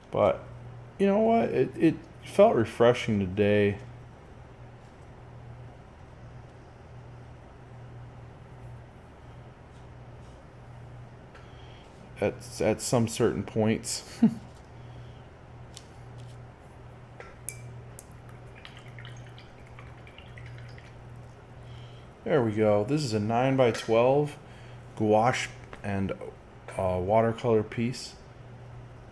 But you know what? It felt refreshing today. At some certain points. There we go. This is a 9x12 gouache and watercolor piece.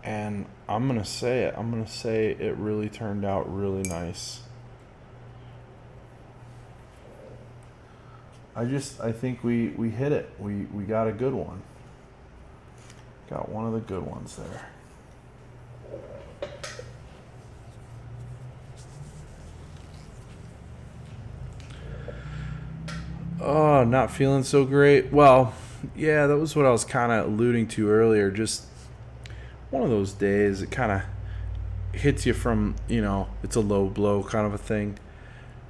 And I'm going to say it. I'm going to say it really turned out really nice. I think we hit it. We got a good one. Got one of the good ones there. Oh, not feeling so great. Well, yeah, that was what I was kind of alluding to earlier. Just one of those days, it kind of hits you from, it's a low blow kind of a thing.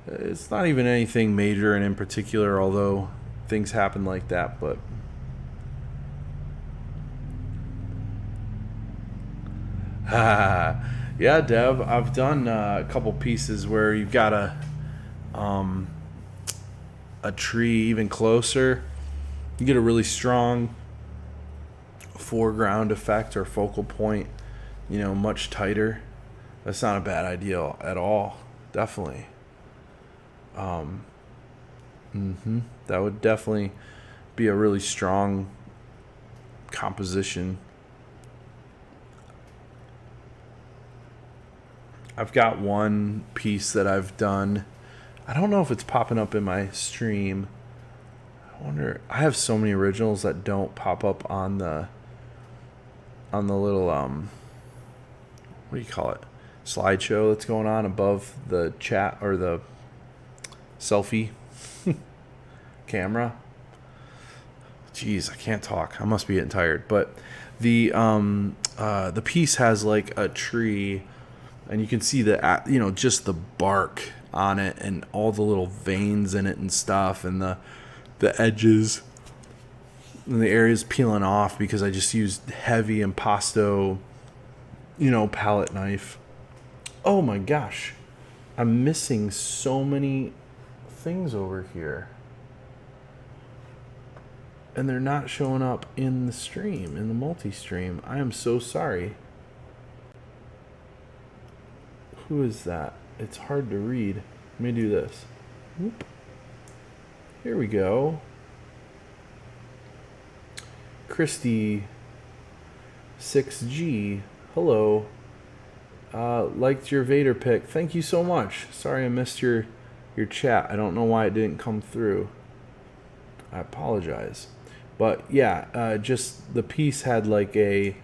It's not even anything major and in particular, although things happen like that, but yeah, Deb, I've done a couple pieces where you've got a tree even closer. You get a really strong foreground effect or focal point, much tighter. That's not a bad idea at all. Definitely. That would definitely be a really strong composition. I've got one piece that I've done. I don't know if it's popping up in my stream. I wonder. I have so many originals that don't pop up on the little what do you call it? Slideshow that's going on above the chat or the selfie camera. Jeez, I can't talk. I must be getting tired. But the piece has like a tree. And you can see just the bark on it and all the little veins in it and stuff and the edges and the areas peeling off because I just used heavy impasto, palette knife. Oh my gosh. I'm missing so many things over here. And they're not showing up in the stream, in the multi-stream. I am so sorry. Who is that? It's hard to read. Let me do this. Whoop. Here we go. Christy 6G. Hello. Liked your Vader pick. Thank you so much. Sorry I missed your chat. I don't know why it didn't come through. I apologize. But yeah, just the piece had like a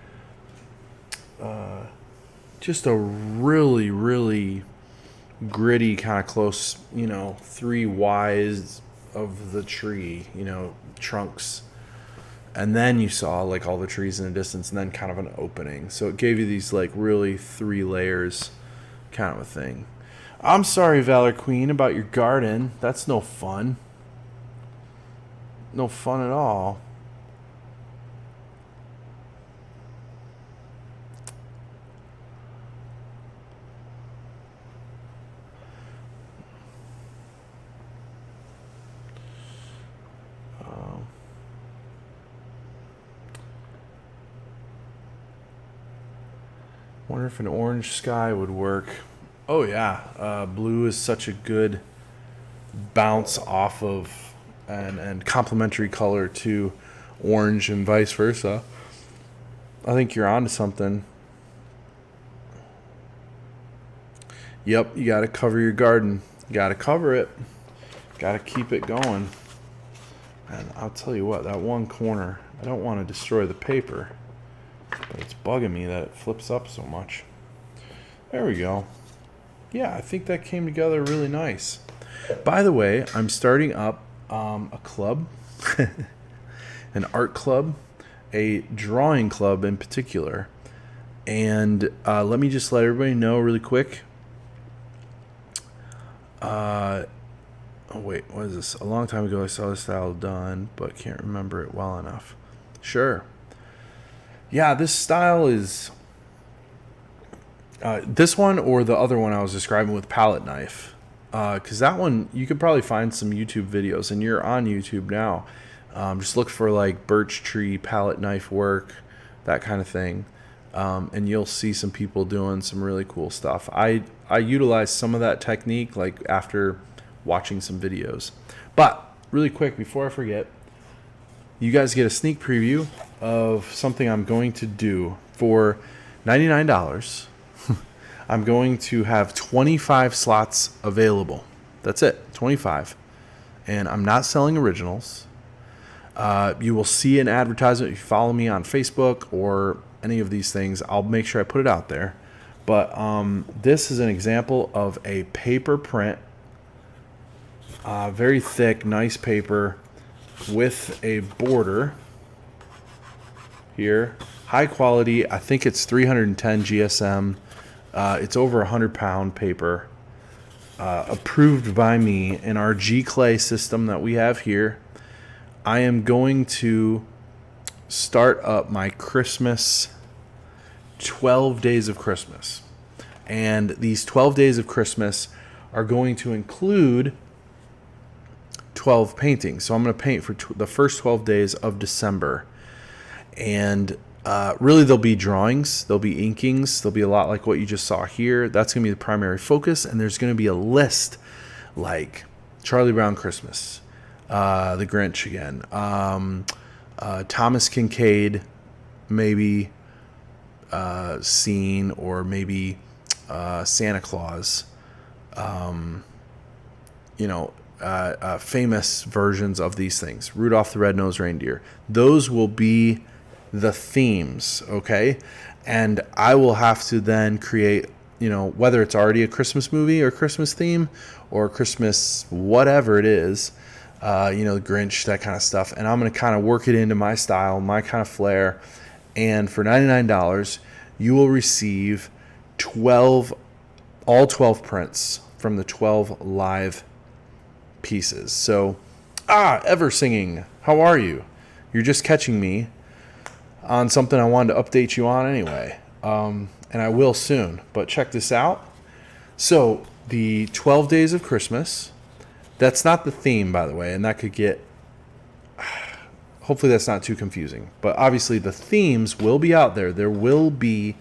just a really, really gritty kind of close, 3 Ys of the tree, trunks. And then you saw like all the trees in the distance and then kind of an opening. So it gave you these like really 3 layers kind of a thing. I'm sorry, Valor Queen, about your garden. That's no fun. No fun at all. Wonder if an orange sky would work. Oh yeah, blue is such a good bounce off of and complementary color to orange and vice versa. I think you're onto something. Yep, you got to cover your garden. You got to cover it. Got to keep it going. And I'll tell you what, that one corner, I don't want to destroy the paper, but it's bugging me that it flips up so much. There we go. Yeah, I think that came together really nice. By the way, I'm starting up a club, an art club, a drawing club in particular. And let me just let everybody know really quick. Oh wait, what is this? A long time ago I saw this style done, but can't remember it well enough. Sure. Yeah, this style is this one or the other one I was describing with palette knife. Because that one, you could probably find some YouTube videos, and you're on YouTube now. Just look for like birch tree palette knife work, that kind of thing. And you'll see some people doing some really cool stuff. I utilize some of that technique like after watching some videos. But really quick, before I forget, you guys get a sneak preview of something I'm going to do for $99. I'm going to have 25 slots available. That's it, 25. And I'm not selling originals. You will see an advertisement if you follow me on Facebook or any of these things. I'll make sure I put it out there. But this is an example of a paper print. Very thick, nice paper with a border here. High quality. I think it's 310 GSM. It's over 100-pound paper. Approved by me in our G-Clay system that we have here. I am going to start up my Christmas 12 days of Christmas. And these 12 days of Christmas are going to include 12 paintings. So I'm going to paint for the first 12 days of December. And really, there'll be drawings, there'll be inkings, there'll be a lot like what you just saw here. That's going to be the primary focus. And there's going to be a list like Charlie Brown Christmas, The Grinch again, Thomas Kincaid, maybe Scene, or maybe Santa Claus, famous versions of these things. Rudolph the Red-Nosed Reindeer. Those will be the themes, okay? And I will have to then create, whether it's already a Christmas movie or Christmas theme or Christmas whatever it is, the Grinch, that kind of stuff. And I'm going to kind of work it into my style, my kind of flair. And for $99, you will receive all 12 prints from the 12 live pieces. So, Ever Singing, how are you? You're just catching me on something I wanted to update you on anyway. And I will soon. But check this out. So, the 12 Days of Christmas. That's not the theme, by the way, and that could get... Hopefully that's not too confusing. But obviously the themes will be out there. There will be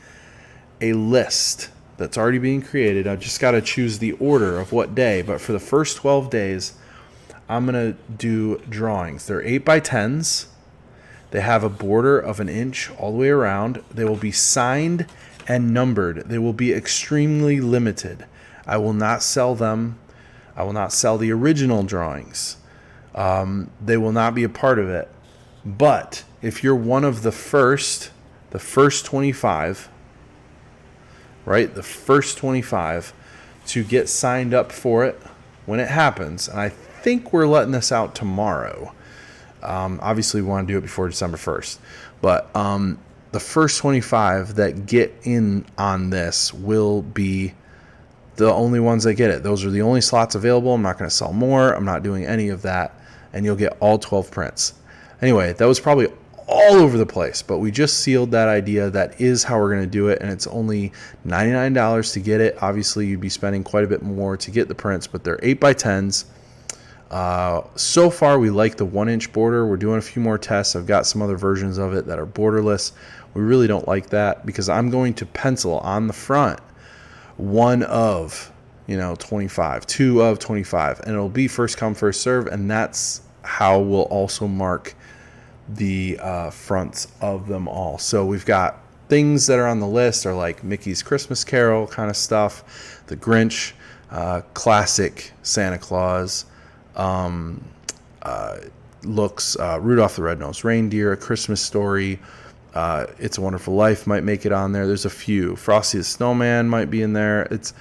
a list that's already being created. I just got to choose the order of what day. But for the first 12 days, I'm going to do drawings. They're 8x10s. They have a border of 1 inch all the way around. They will be signed and numbered. They will be extremely limited. I will not sell them. I will not sell the original drawings. They will not be a part of it. But if you're one of the first 25, right? The first 25 to get signed up for it when it happens, and I think we're letting this out tomorrow. Obviously, we want to do it before December 1st. But the first 25 that get in on this will be the only ones that get it. Those are the only slots available. I'm not going to sell more. I'm not doing any of that. And you'll get all 12 prints. Anyway, that was probably all over the place, but we just sealed that idea. That is how we're going to do it, and it's only $99 to get it. Obviously, you'd be spending quite a bit more to get the prints, but they're 8x10s. So far, we like the 1 inch border. We're doing a few more tests. I've got some other versions of it that are borderless. We really don't like that because I'm going to pencil on the front 1 of 25, 2 of 25, and it'll be first come, first serve, and that's how we'll also mark the fronts of them all. So we've got things that are on the list are like Mickey's Christmas Carol kind of stuff, the Grinch, classic Santa Claus, looks, Rudolph the Red-Nosed Reindeer, A Christmas Story, It's a Wonderful Life might make it on there. There's a few. Frosty the Snowman might be in there. It's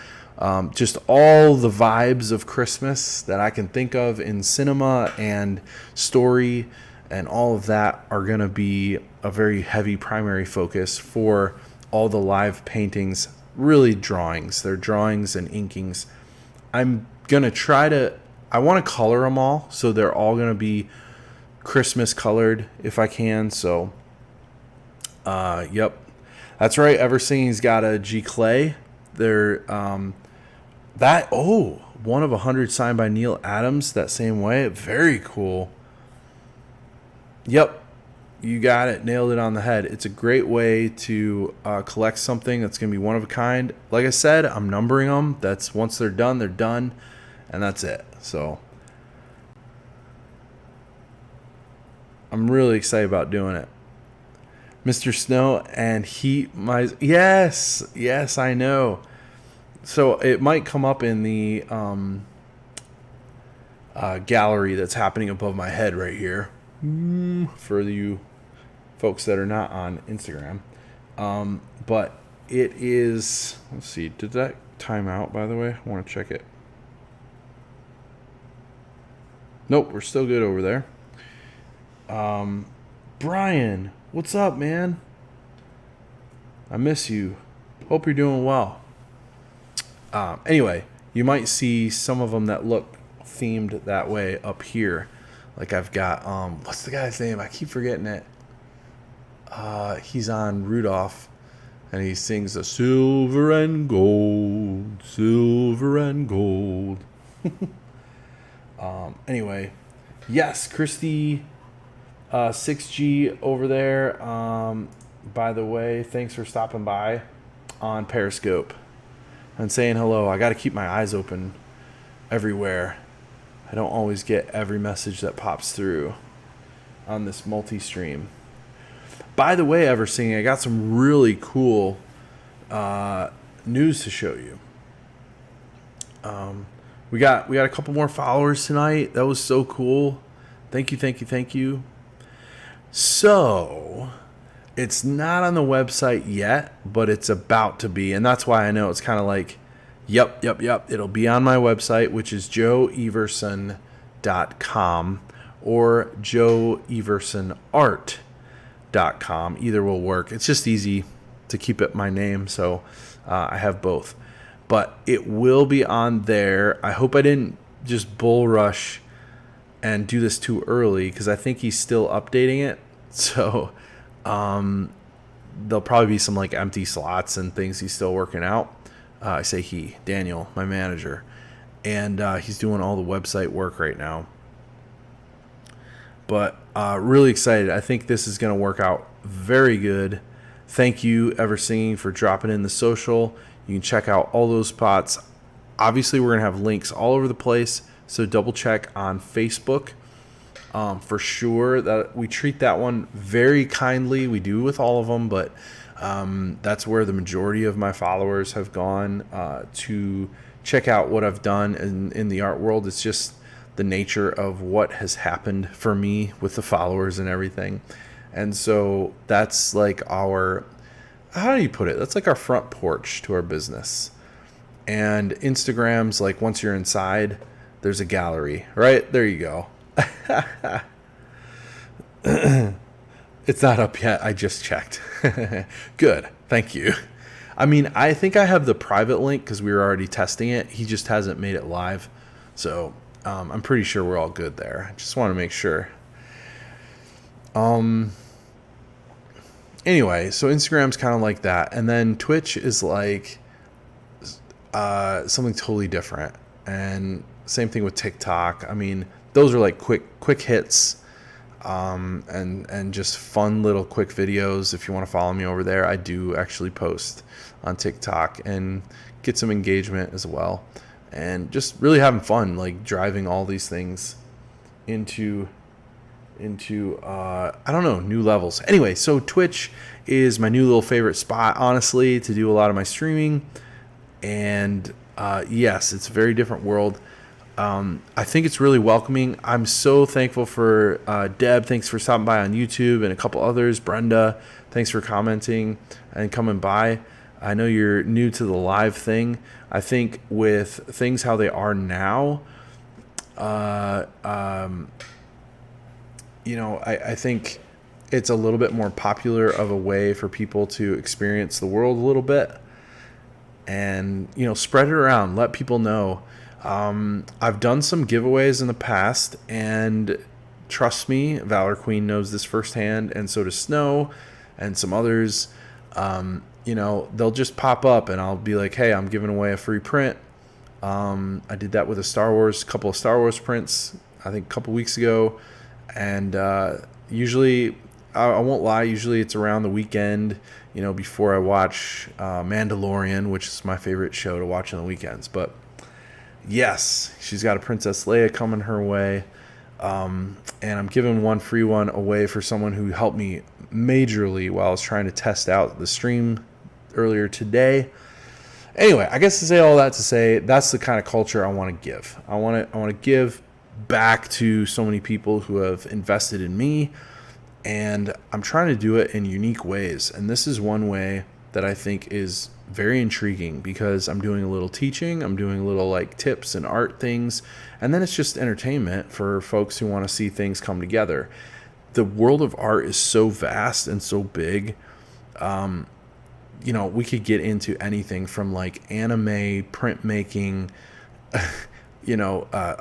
just all the vibes of Christmas that I can think of in cinema and story, and all of that are going to be a very heavy primary focus for all the live paintings, really drawings. They're drawings and inkings. I'm going to I want to color them all, so they're all going to be Christmas colored if I can. So, yep. That's right. Eversinging's got a G Clay. They're, one of 100 signed by Neil Adams that same way. Very cool. Yep. You got it. Nailed it on the head. It's a great way to collect something that's going to be one of a kind. Like I said, I'm numbering them. That's once they're done, and that's it. So I'm really excited about doing it. Mr. Snow and Heat. Yes, I know. So it might come up in the gallery that's happening above my head right here. For you folks that are not on Instagram. But it is, let's see, did that time out, by the way? I want to check it. Nope, we're still good over there. Brian, what's up, man? I miss you. Hope you're doing well. Anyway, you might see some of them that look themed that way up here. Like I've got, what's the guy's name? I keep forgetting it. He's on Rudolph, and he sings the silver and gold, silver and gold. Anyway, yes, Christy, 6G over there. By the way, thanks for stopping by on Periscope and saying hello. I got to keep my eyes open everywhere. I don't always get every message that pops through on this multi-stream. By the way, Eversinging, I got some really cool news to show you. We got a couple more followers tonight. That was so cool. Thank you. So, it's not on the website yet, but it's about to be. And that's why I know it's kind of like, yep. It'll be on my website, which is joeeverson.com or joeeversonart.com. Either will work. It's just easy to keep it my name, so I have both. But it will be on there. I hope I didn't just bull rush and do this too early, because I think he's still updating it. So there'll probably be some like empty slots and things he's still working out. I say he, Daniel, my manager, and he's doing all the website work right now. But really excited. I think this is going to work out very good. Thank you, Ever Singing, for dropping in the social. You can check out all those spots. Obviously, we're going to have links all over the place, so double check on Facebook. For sure that we treat that one very kindly. We do with all of them, but that's where the majority of my followers have gone to check out what I've done in the art world. It's just the nature of what has happened for me with the followers and everything. And so that's like our, how do you put it? That's like our front porch to our business. And Instagram's like, once you're inside, there's a gallery, right? There you go. It's not up yet. I just checked. Good. Thank you. I mean, I think I have the private link because we were already testing it. He just hasn't made it live. So I'm pretty sure we're all good there. I just want to make sure. Anyway, so Instagram's kind of like that. And then Twitch is like something totally different. And same thing with TikTok. I mean, those are like quick hits. And just fun little quick videos. If you want to follow me over there, I do actually post on TikTok and get some engagement as well, and just really having fun, like driving all these things into I don't know, new levels. Anyway, so Twitch is my new little favorite spot, honestly, to do a lot of my streaming. And yes, it's a very different world. I think it's really welcoming. I'm so thankful for Deb. Thanks for stopping by on YouTube, and a couple others. Brenda, thanks for commenting and coming by. I know you're new to the live thing. I think with things how they are now, I think it's a little bit more popular of a way for people to experience the world a little bit, and spread it around. Let people know. I've done some giveaways in the past, and trust me, Valor Queen knows this firsthand, and so does Snow and some others. They'll just pop up and I'll be like, hey, I'm giving away a free print. I did that with a couple of Star Wars prints, I think a couple weeks ago. And usually, I won't lie, usually it's around the weekend, before I watch Mandalorian, which is my favorite show to watch on the weekends. But yes, she's got a Princess Leia coming her way. And I'm giving one free one away for someone who helped me majorly while I was trying to test out the stream earlier today. Anyway, I guess to say all that to say, that's the kind of culture I want to give. I want to give back to so many people who have invested in me, and I'm trying to do it in unique ways. And this is one way that I think is very intriguing, because I'm doing a little teaching, I'm doing a little like tips and art things, and then it's just entertainment for folks who want to see things come together. The world of art is so vast and so big. We could get into anything from like anime, printmaking.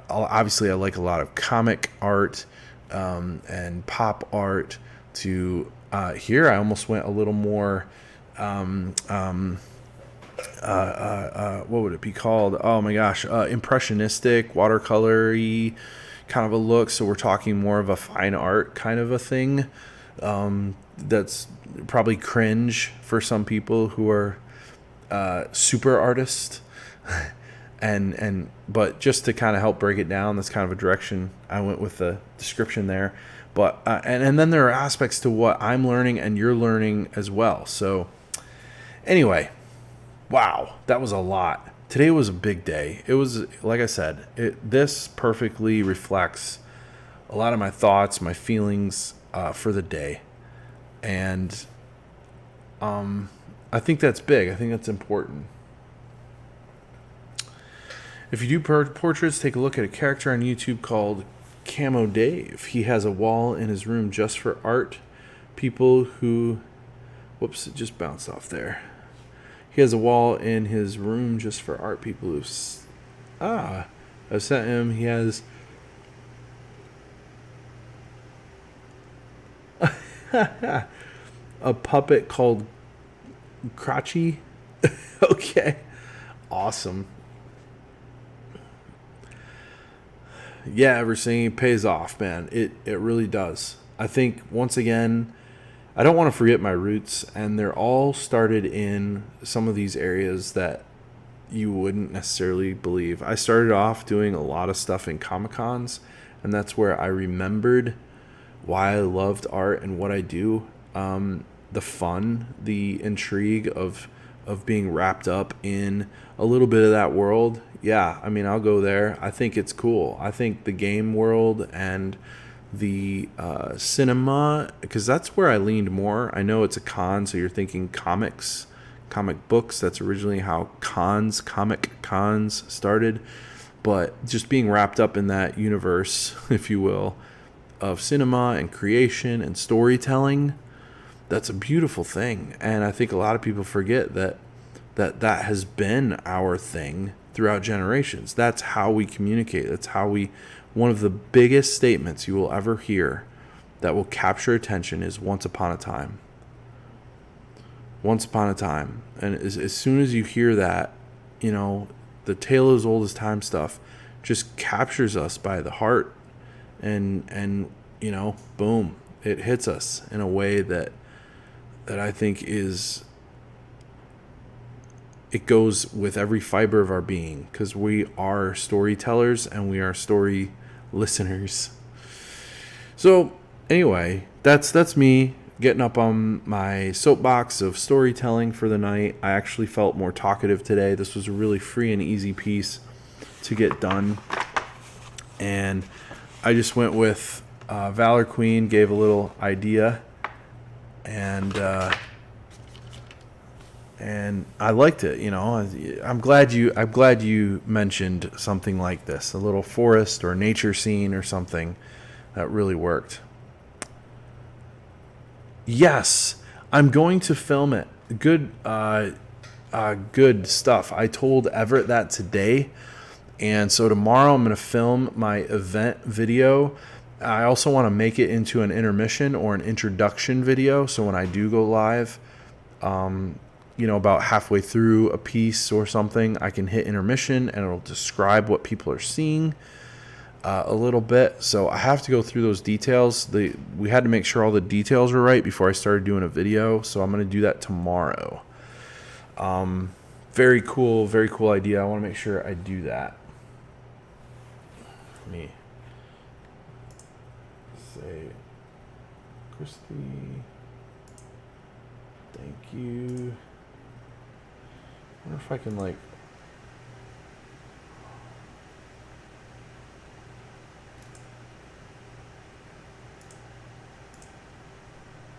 Obviously I like a lot of comic art and pop art. To here, I almost went a little more. What would it be called? Oh my gosh, impressionistic, watercolory kind of a look. So we're talking more of a fine art kind of a thing. That's probably cringe for some people who are super artists. But just to kind of help break it down, that's kind of a direction I went with the description there. But and then there are aspects to what I'm learning and you're learning as well. So anyway, wow, that was a lot. Today was a big day. It was, like I said, this perfectly reflects a lot of my thoughts, my feelings for the day. And I think that's big. I think that's important. If you do portraits, take a look at a character on YouTube called Camo Dave. He has a wall in his room just for art. People who... Whoops, it just bounced off there. He has a wall in his room just for art. People who... I've sent him. He has... a puppet called Crotchy. Okay. Awesome. Yeah, Eversing pays off, man. It really does. I think once again, I don't want to forget my roots, and they're all started in some of these areas that you wouldn't necessarily believe. I started off doing a lot of stuff in Comic Cons, and that's where I remembered why I loved art and what I do. The fun, the intrigue of being wrapped up in a little bit of that world. Yeah, I mean, I'll go there. I think it's cool. I think the game world and the cinema, because that's where I leaned more. I know it's a con, so you're thinking comics, comic books. That's originally how comic cons started. But just being wrapped up in that universe, if you will, of cinema and creation and storytelling, that's a beautiful thing. And I think a lot of people forget that has been our thing throughout generations. That's how we communicate. That's how we, one of the biggest statements you will ever hear that will capture attention is once upon a time. Once upon a time. And as soon as you hear that, you know, the tale as old as time stuff just captures us by the heart, and you know, boom, it hits us in a way that I think is, it goes with every fiber of our being, because we are storytellers and we are story listeners. So anyway, that's me getting up on my soapbox of storytelling for the night. I actually felt more talkative today. This was a really free and easy piece to get done, and I just went with Valor Queen, gave a little idea, and I liked it. You know, I'm glad you mentioned something like this, a little forest or nature scene or something that really worked. Yes, I'm going to film it. Good stuff. I told Everett that today, and so tomorrow I'm going to film my event video. I also want to make it into an intermission or an introduction video, so when I do go live, you know, about halfway through a piece or something, I can hit intermission and it'll describe what people are seeing a little bit. So I have to go through those details. We had to make sure all the details were right before I started doing a video, so I'm going to do that tomorrow. Very cool idea. I want to make sure I do that. Let me say, Christy, thank you. I wonder if I can, like,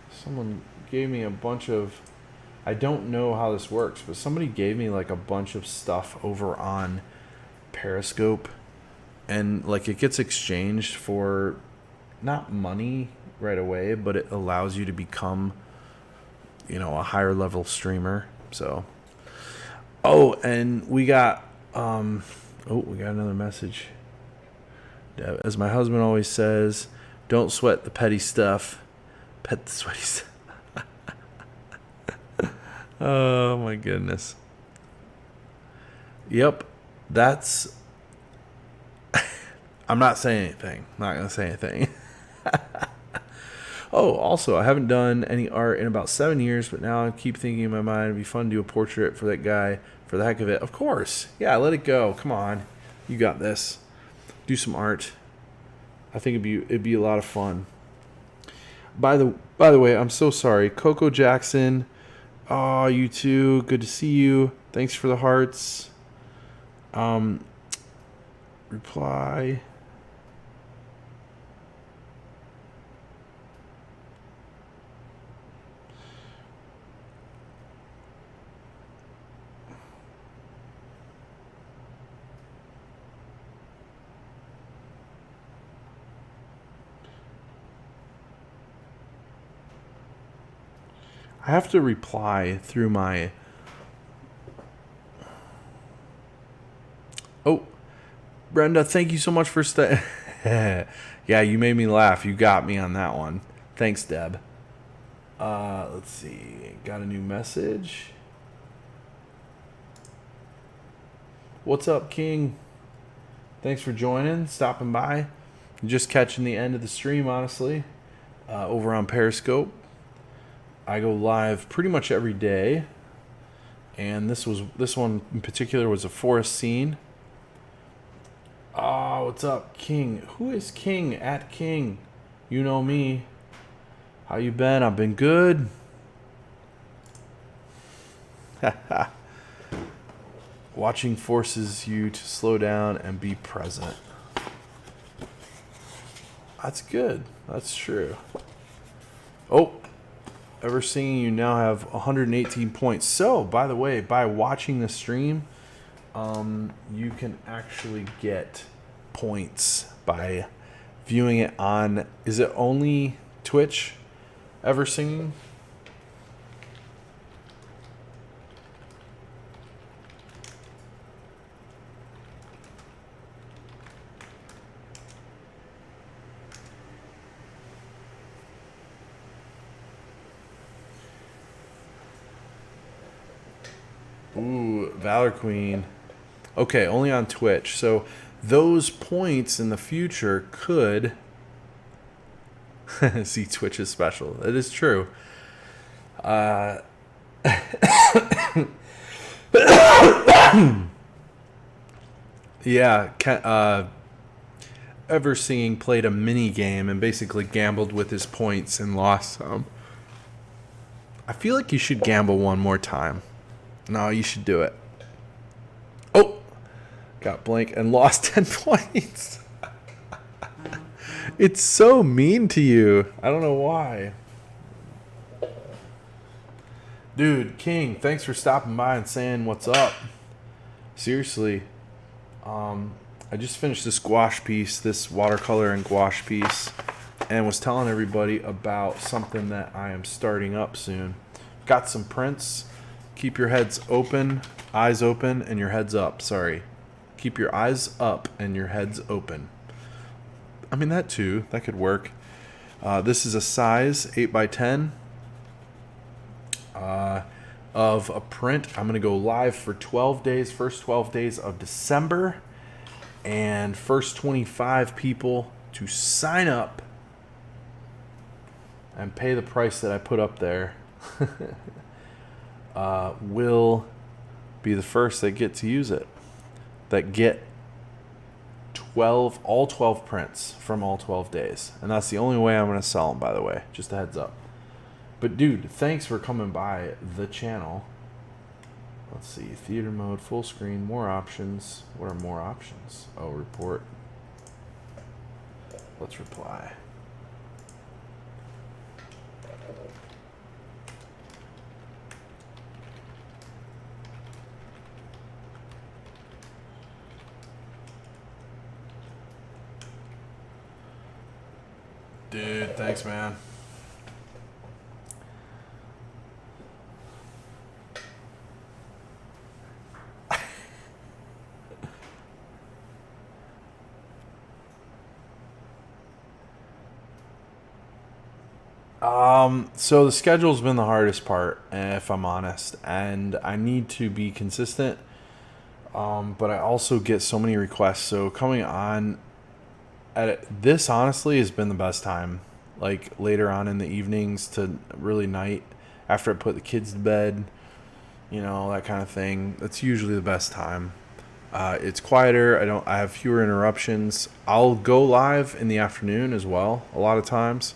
someone gave me a bunch of, I don't know how this works, but somebody gave me like a bunch of stuff over on Periscope, and like it gets exchanged for not money right away, but it allows you to become, you know, a higher level streamer. So, oh, and we got another message. As my husband always says, don't sweat the petty stuff. Pet the sweaty stuff. Oh my goodness. Yep. That's I'm not saying anything. I'm not going to say anything. Oh, also, I haven't done any art in about 7 years, but now I keep thinking in my mind it'd be fun to do a portrait for that guy for the heck of it. Of course. Yeah, let it go. Come on. You got this. Do some art. I think it'd be a lot of fun. By the way, I'm so sorry. Coco Jackson. Oh, you too. Good to see you. Thanks for the hearts. Reply. I have to reply through my... Oh, Brenda, thank you so much for Yeah, you made me laugh. You got me on that one. Thanks, Deb. Let's see. Got a new message. What's up, King? Thanks for joining, stopping by. Just catching the end of the stream, honestly, over on Periscope. I go live pretty much every day, and this one in particular was a forest scene. Oh, what's up, King? Who is King? At King, you know me. How you been? I've been good. Watching forces you to slow down and be present. That's good. That's true. Oh, Ever Singing you now have 118 points. So, by the way, by watching the stream, you can actually get points by viewing it on, is it only Twitch, Ever Singing? Ooh, Valor Queen. Okay, only on Twitch. So those points in the future could see Twitch's special. That is true. Yeah, Ever Singing played a mini game and basically gambled with his points and lost some. I feel like you should gamble one more time. No, you should do it. Oh, got blank and lost 10 points. It's so mean to you. I don't know why. Dude, King, thanks for stopping by and saying what's up. Seriously, I just finished this gouache piece, this watercolor and gouache piece, and was telling everybody about something that I am starting up soon. Got some prints. Keep your heads open, eyes open, and your heads up. Sorry. Keep your eyes up and your heads open. I mean, that too. That could work. This is a size 8x10 of a print. I'm going to go live for 12 days, first 12 days of December. And first 25 people to sign up and pay the price that I put up there will be the first that get to use it. That get all 12 prints from all 12 days. And that's the only way I'm going to sell them, by the way. Just a heads up. But dude, thanks for coming by the channel. Let's see. Theater mode, full screen, more options. What are more options? Oh, report. Let's reply. Dude, thanks, man. So the schedule's been the hardest part, if I'm honest, and I need to be consistent. But I also get so many requests. So coming on this honestly has been the best time. Like later on in the evenings to really night after I put the kids to bed, you know, that kind of thing. That's usually the best time. It's quieter. I have fewer interruptions. I'll go live in the afternoon as well. A lot of times.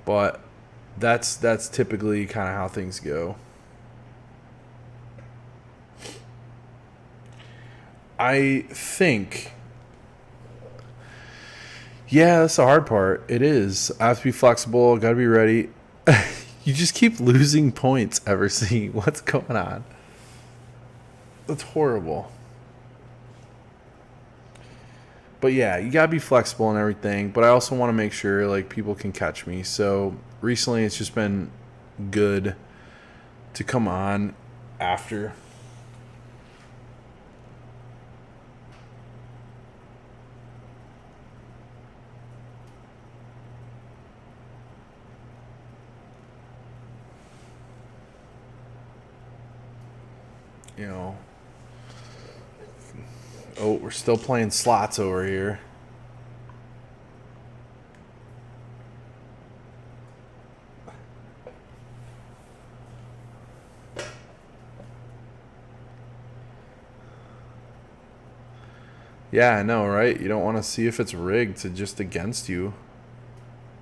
But that's typically kind of how things go. I think, yeah, that's the hard part. It is. I have to be flexible. Got to be ready. You just keep losing points, Ever Singing. What's going on? That's horrible. But yeah, you gotta be flexible and everything. But I also want to make sure like people can catch me. So recently, it's just been good to come on after. you know. Oh, we're still playing slots over here. Yeah, I know, right? You don't want to see if it's rigged to just against you.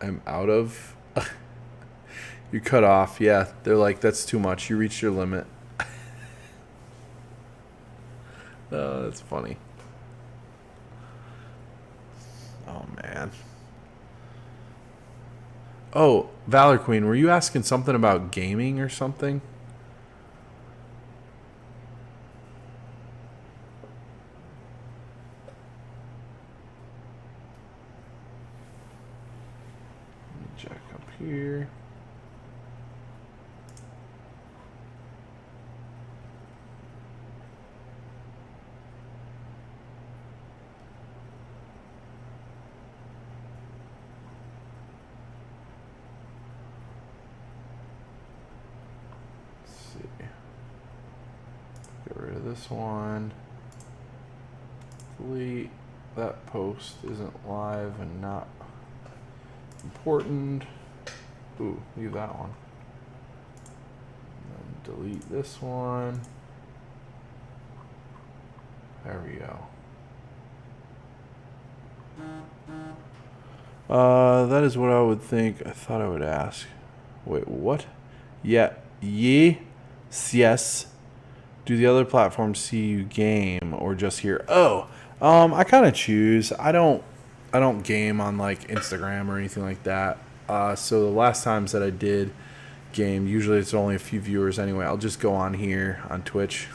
I'm out of... You cut off. Yeah, they're like, that's too much. You reached your limit. Oh, that's funny. Oh, man. Oh, Valor Queen, were you asking something about gaming or something? Jack up here. Let's see. Get rid of this one. Delete. That post isn't live and not important. Ooh, leave that one. And then delete this one. There we go. That is what I would think. I thought I would ask. Wait, what? Yeah, yes. Do the other platforms see you game or just hear? Oh, I kind of choose. I don't game on like Instagram or anything like that. So the last times that I did game, usually it's only a few viewers anyway. I'll just go on here on Twitch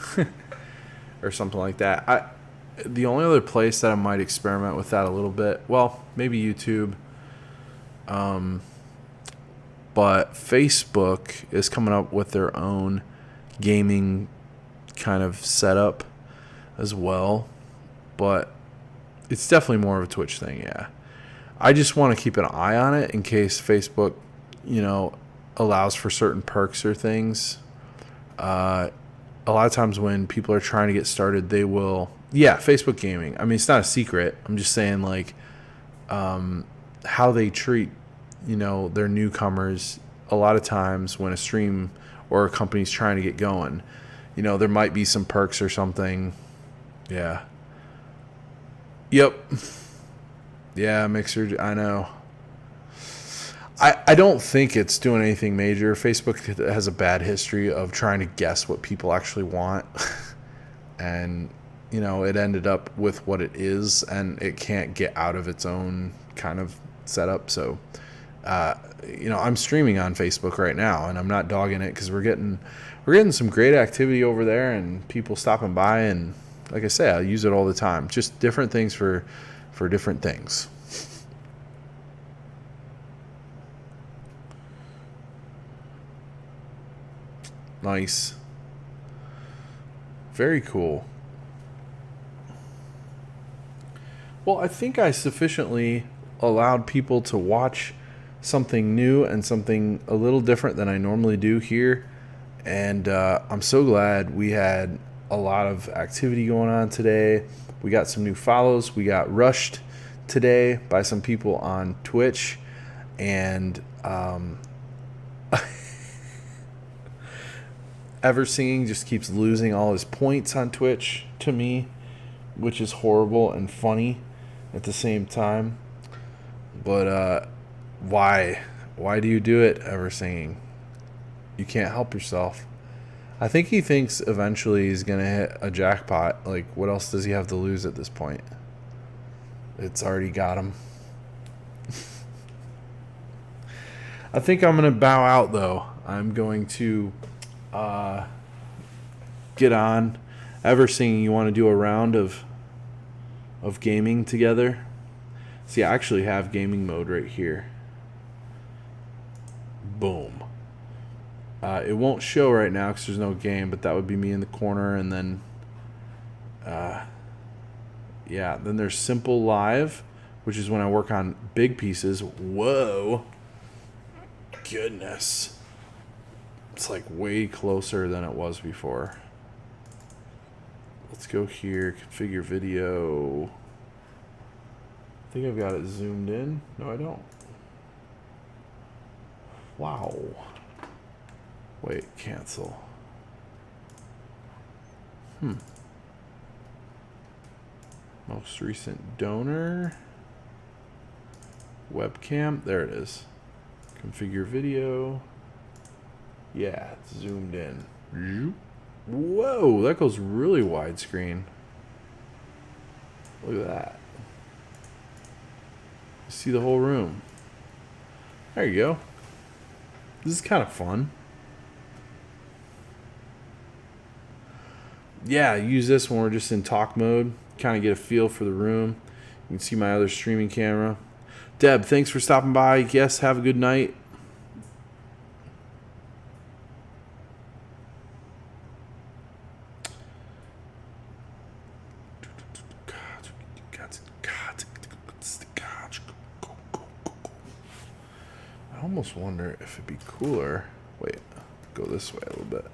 or something like that. The only other place that I might experiment with that a little bit, well, maybe YouTube. But Facebook is coming up with their own gaming kind of setup as well. But it's definitely more of a Twitch thing, yeah. I just want to keep an eye on it in case Facebook, allows for certain perks or things. A lot of times when people are trying to get started, they will... Yeah, Facebook gaming. I mean, it's not a secret. I'm just saying, like, how they treat, their newcomers. A lot of times when a stream or a company's trying to get going, there might be some perks or something. Yeah. Yep. Yeah, Mixer, I know. I don't think it's doing anything major. Facebook has a bad history of trying to guess what people actually want. And, it ended up with what it is, and it can't get out of its own kind of setup. So, I'm streaming on Facebook right now, and I'm not dogging it because we're getting some great activity over there and people stopping by. And like I say, I use it all the time. Just different things for different things. Nice. Very cool. Well, I think I sufficiently allowed people to watch something new and something a little different than I normally do here. And I'm so glad we had a lot of activity going on today. We got some new follows. We got rushed today by some people on Twitch. And Eversinging just keeps losing all his points on Twitch to me, which is horrible and funny at the same time. But why do you do it, Eversinging? You can't help yourself. I think he thinks eventually he's gonna hit a jackpot. Like, what else does he have to lose at this point? It's already got him. I think I'm gonna bow out though. I'm going to get on. Eversinging, you want to do a round of gaming together? See, I actually have gaming mode right here. Boom. It won't show right now because there's no game, but that would be me in the corner. And then, then there's Simple Live, which is when I work on big pieces. Whoa. Goodness. It's like way closer than it was before. let's go here, configure video. I think I've got it zoomed in. No, I don't. Wow. Wait, cancel. Most recent donor. Webcam. There it is. Configure video. Yeah, it's zoomed in. Whoa, that goes really widescreen. Look at that. You see the whole room. There you go. This is kind of fun. Yeah, use this when we're just in talk mode. Kind of get a feel for the room. You can see my other streaming camera. Deb, thanks for stopping by. Yes, have a good night. I almost wonder if it'd be cooler. Wait, go this way a little bit.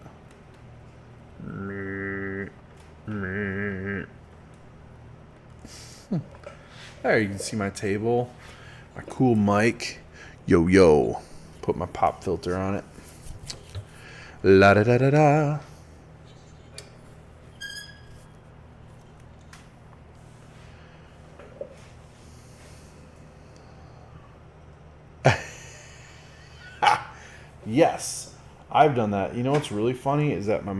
There, you can see my table, my cool mic. Yo, yo. Put my pop filter on it. La da da da da. Yes, I've done that. You know what's really funny is that my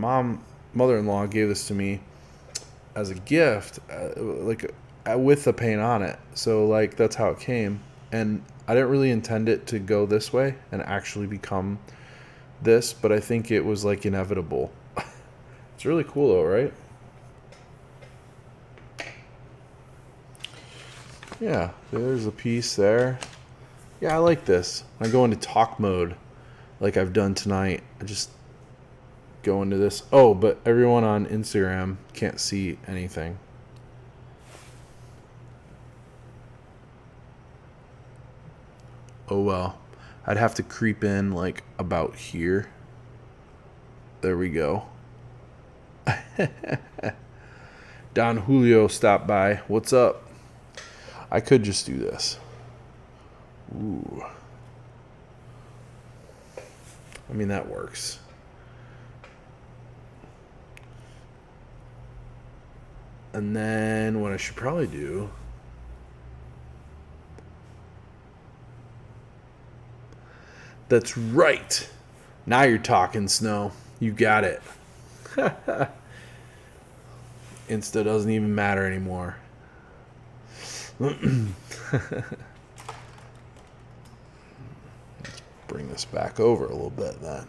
mother-in-law gave this to me as a gift, with the paint on it. So like that's how it came, and I didn't really intend it to go this way and actually become this, but I think it was like inevitable. It's really cool though, right? Yeah, there's a piece there. Yeah, I like this. I go into talk mode like I've done tonight. I just go into this. Oh, but everyone on Instagram can't see anything. Oh well. I'd have to creep in like about here. There we go. Don Julio stopped by. What's up? I could just do this. Ooh. I mean, that works. And then what I should probably do... That's right. Now you're talking, Snow. You got it. Insta doesn't even matter anymore. Let's bring this back over a little bit then.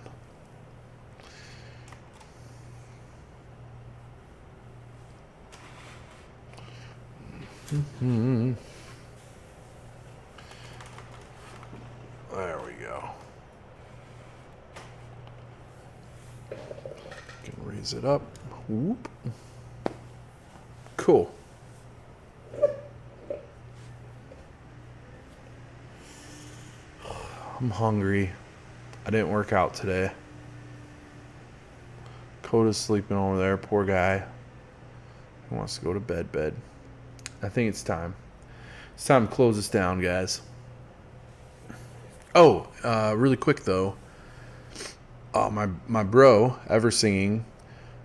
There we go. Can raise it up. Whoop. Cool. I'm hungry. I didn't work out today. Coda's sleeping over there, poor guy. He wants to go to bed. I think it's time. It's time to close this down, guys. Oh, really quick though. My bro, Ever Singing,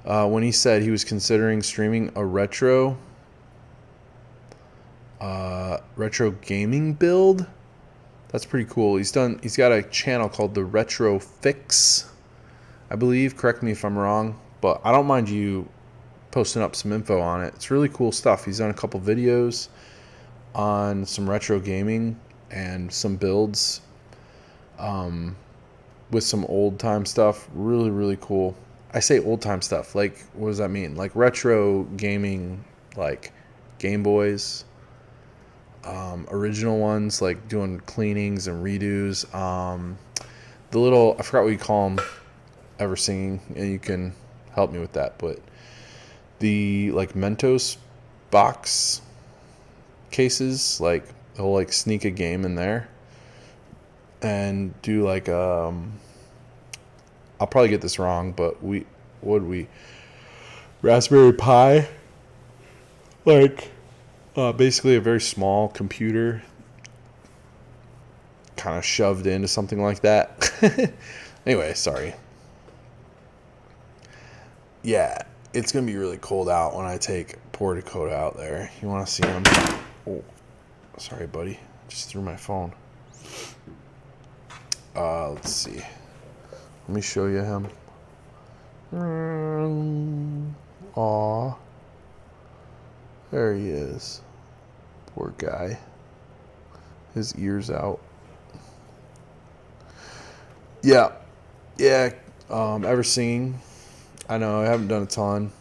when he said he was considering streaming a retro gaming build, that's pretty cool. He's got a channel called the Retro Fix, I believe. Correct me if I'm wrong, but I don't mind you posting up some info on it. It's really cool stuff. He's done a couple videos on some retro gaming and some builds with some old time stuff. Really, really cool. I say old time stuff. Like, what does that mean? Like retro gaming, like Game Boys, original ones, like doing cleanings and redos. The little, I forgot what you call them, Ever Singing, and you can help me with that, but the like Mentos box cases, like he'll like sneak a game in there and do like I'll probably get this wrong, but Raspberry Pi, like basically a very small computer kind of shoved into something like that. Anyway, sorry. Yeah, it's going to be really cold out when I take poor Dakota out there. You want to see him? Oh, sorry, buddy. Just threw my phone. Let's see. Let me show you him. Aw. There he is. Poor guy. His ears out. Yeah. Yeah. Ever singing? I know I haven't done a ton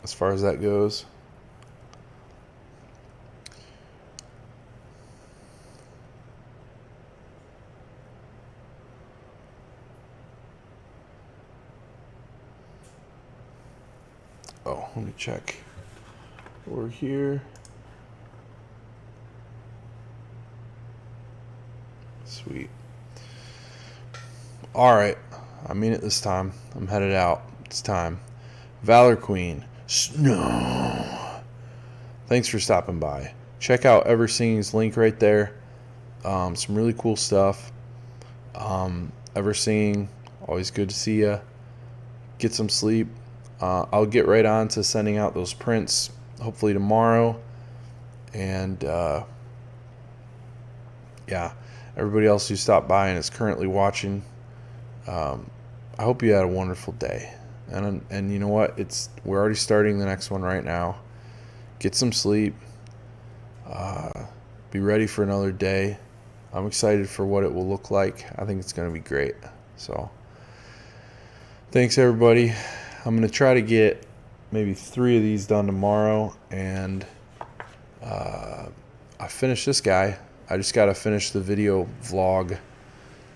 as far as that goes. Oh, let me check. Over here. Sweet. Alright. I mean it this time. I'm headed out. It's time. Valor Queen. Snow. Thanks for stopping by. Check out Ever Singing's link right there. Some really cool stuff. Ever Singing. Always good to see you. Get some sleep. I'll get right on to sending out those prints hopefully tomorrow. And yeah, everybody else who stopped by and is currently watching, I hope you had a wonderful day. And you know what? We're already starting the next one right now. Get some sleep. Be ready for another day. I'm excited for what it will look like. I think it's going to be great. So thanks, everybody. I'm going to try to get maybe 3 of these done tomorrow. And I finished this guy. I just got to finish the video vlog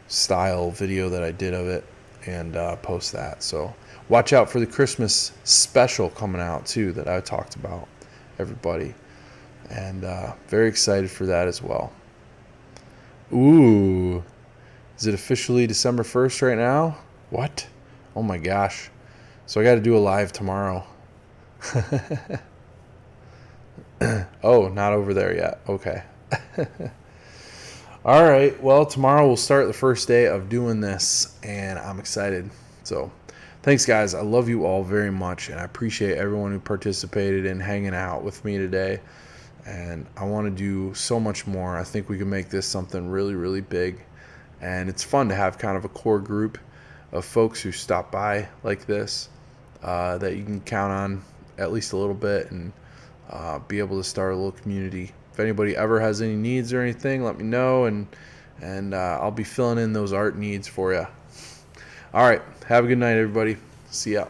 style video that I did of it and post that. So watch out for the Christmas special coming out too that I talked about, everybody. And very excited for that as well. Ooh, is it officially December 1st right now? What? Oh my gosh. So I got to do a live tomorrow. Oh, not over there yet. Okay. All right. Well, tomorrow we'll start the first day of doing this, and I'm excited. So thanks, guys. I love you all very much, and I appreciate everyone who participated in hanging out with me today. And I want to do so much more. I think we can make this something really, really big. And it's fun to have kind of a core group of folks who stop by like this that you can count on at least a little bit and be able to start a little community. If anybody ever has any needs or anything, let me know, and I'll be filling in those art needs for you. All right. Have a good night, everybody. See ya.